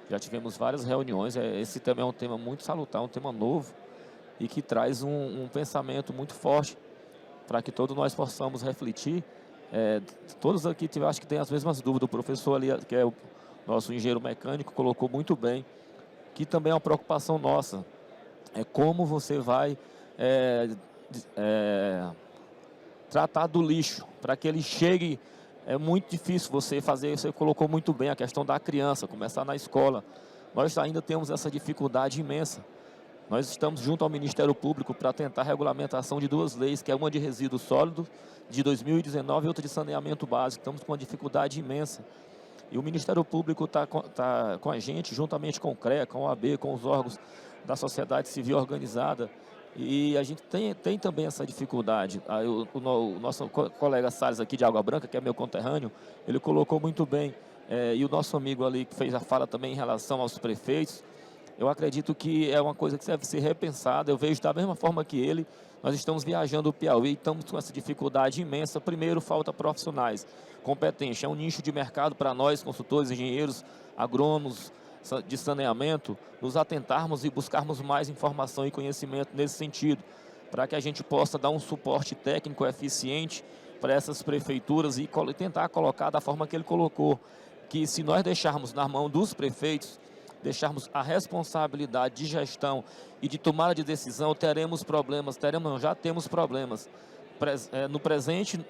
Já tivemos várias reuniões. Esse tema é um tema muito salutar, um tema novo e que traz um pensamento muito forte para que todos nós possamos refletir. Todos aqui acho que têm as mesmas dúvidas. O professor ali, que é o nosso engenheiro mecânico, colocou muito bem, que também é uma preocupação nossa. É como você vai tratar do lixo, para que ele chegue. É muito difícil você fazer, você colocou muito bem a questão da criança, começar na escola. Nós ainda temos essa dificuldade imensa. Nós estamos junto ao Ministério Público para tentar a regulamentação de duas leis, que é uma de resíduos sólidos, de 2019, e outra de saneamento básico. Estamos com uma dificuldade imensa. E o Ministério Público está com a gente, juntamente com o CREA, com a OAB, com os órgãos da sociedade civil organizada. E a gente tem também essa dificuldade. O nosso colega Salles aqui de Água Branca, que é meu conterrâneo, ele colocou muito bem. E o nosso amigo ali que fez a fala também em relação aos prefeitos, eu acredito que é uma coisa que deve ser repensada. Eu vejo da mesma forma que ele, nós estamos viajando o Piauí e estamos com essa dificuldade imensa. Primeiro, falta profissionais competentes. É um nicho de mercado para nós, consultores, engenheiros, agrônomos, de saneamento, nos atentarmos e buscarmos mais informação e conhecimento nesse sentido, para que a gente possa dar um suporte técnico eficiente para essas prefeituras e tentar colocar da forma que ele colocou, que se nós deixarmos na mão dos prefeitos, deixarmos a responsabilidade de gestão e de tomada de decisão, teremos problemas, já temos problemas no presente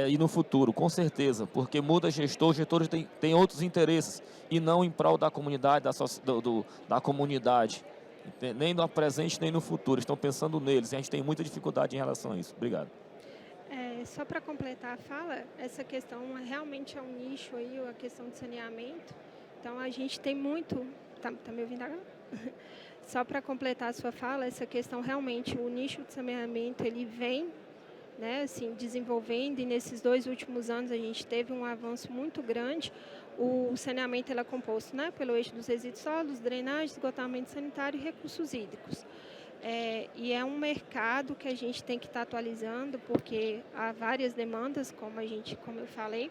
e no futuro, com certeza, porque muda gestor, os gestores têm outros interesses e não em prol da comunidade, da comunidade, nem no presente nem no futuro, estão pensando neles, e a gente tem muita dificuldade em relação a isso. Obrigado. Só para completar a fala, essa questão realmente é um nicho aí, a questão de saneamento. Então, a gente tem muito... Tá me ouvindo agora? Só para completar a sua fala, essa questão realmente, o nicho de saneamento, ele vem, né, assim, desenvolvendo, e nesses 2 últimos anos a gente teve um avanço muito grande. O saneamento ele é composto, né, pelo eixo dos resíduos sólidos, drenagem, esgotamento sanitário e recursos hídricos. E é um mercado que a gente tem que estar atualizando, porque há várias demandas, como eu falei,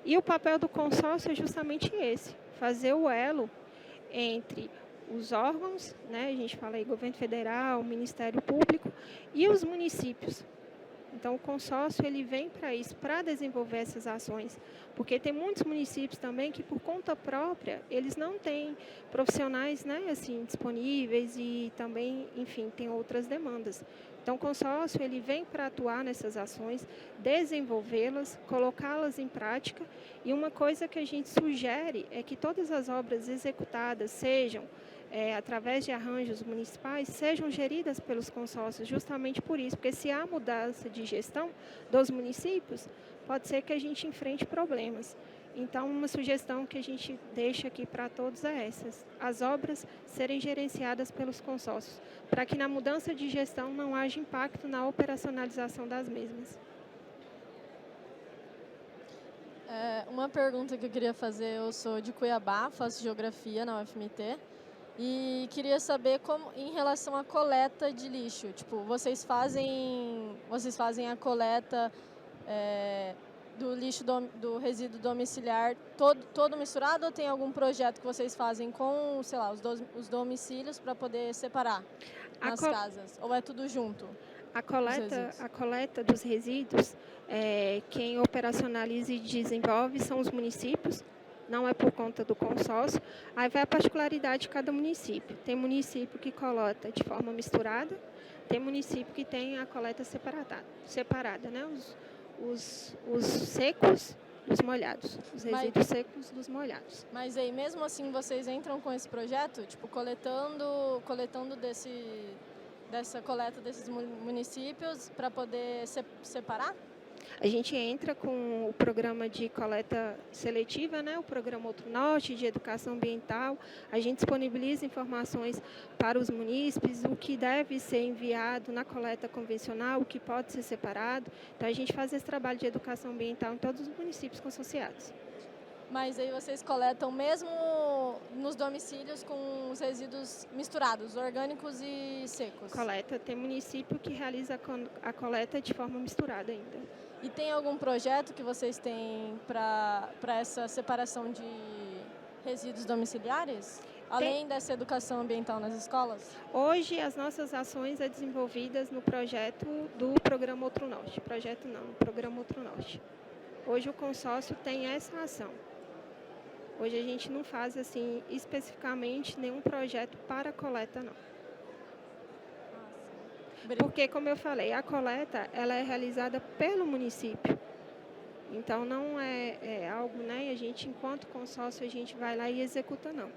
e o papel do consórcio é justamente esse, fazer o elo entre os órgãos, né, a gente fala aí governo federal, Ministério Público e os municípios. Então, o consórcio ele vem para isso, para desenvolver essas ações, porque tem muitos municípios também que, por conta própria, eles não têm profissionais, né, assim, disponíveis e também, enfim, tem outras demandas. Então, o consórcio ele vem para atuar nessas ações, desenvolvê-las, colocá-las em prática, e uma coisa que a gente sugere é que todas as obras executadas sejam através de arranjos municipais, sejam geridas pelos consórcios, justamente por isso, porque se há mudança de gestão dos municípios, pode ser que a gente enfrente problemas. Então, uma sugestão que a gente deixa aqui para todos é essa: as obras serem gerenciadas pelos consórcios, para que na mudança de gestão não haja impacto na operacionalização das mesmas. Uma pergunta que eu queria fazer, eu sou de Cuiabá, faço geografia na UFMT, e queria saber como, em relação à coleta de lixo, tipo, vocês fazem a coleta do lixo do resíduo domiciliar todo misturado, ou tem algum projeto que vocês fazem com, sei lá, os domicílios para poder separar nas casas, ou é tudo junto? A coleta dos resíduos, quem operacionaliza e desenvolve são os municípios, não é por conta do consórcio. Aí vai a particularidade de cada município. Tem município que coleta de forma misturada, tem município que tem a coleta separada, né? Os secos dos molhados, os resíduos secos dos molhados. Mas aí, mesmo assim, vocês entram com esse projeto, tipo, coletando dessa coleta desses municípios para poder separar? A gente entra com o programa de coleta seletiva, né, o programa Outro Norte, de educação ambiental. A gente disponibiliza informações para os munícipes, o que deve ser enviado na coleta convencional, o que pode ser separado. Então, a gente faz esse trabalho de educação ambiental em todos os municípios consociados. Mas aí vocês coletam mesmo nos domicílios com os resíduos misturados, orgânicos e secos? Coleta. Tem município que realiza a coleta de forma misturada ainda. E tem algum projeto que vocês têm para essa separação de resíduos domiciliares? Além dessa educação ambiental nas escolas? Hoje, as nossas ações são desenvolvidas no projeto do Programa Outro Norte. Programa Outro Norte. Hoje, o consórcio tem essa ação. Hoje, a gente não faz, assim, especificamente nenhum projeto para coleta, não. Porque, como eu falei, a coleta ela é realizada pelo município. Então, não é algo, né? A gente, enquanto consórcio, a gente vai lá e executa, não.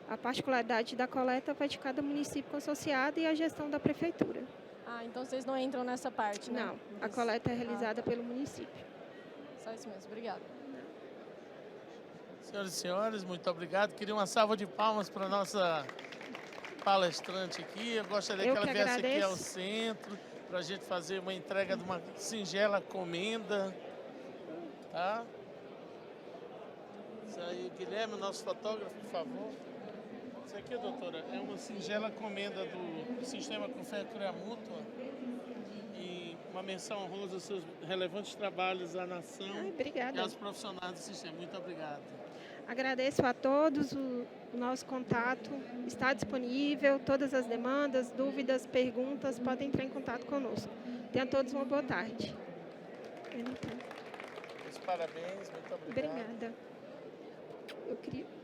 A particularidade da coleta vai de cada município consociado e a gestão da prefeitura. Ah, então vocês não entram nessa parte, né? Não, a coleta é realizada pelo município. Só isso mesmo, obrigada. Senhoras e senhores, muito obrigado. Queria uma salva de palmas para a nossa palestrante aqui. Eu gostaria que ela viesse aqui ao centro para a gente fazer uma entrega de uma singela comenda. Tá? Isso aí, Guilherme, nosso fotógrafo, por favor. Isso aqui, doutora, é uma singela comenda do Sistema Confecções Mútua e uma menção honrosa aos seus relevantes trabalhos à nação e aos profissionais do sistema. Muito obrigado. Agradeço a todos, o nosso contato está disponível, todas as demandas, dúvidas, perguntas, podem entrar em contato conosco. Tenham todos uma boa tarde. Parabéns, muito obrigado. Obrigada. Eu queria...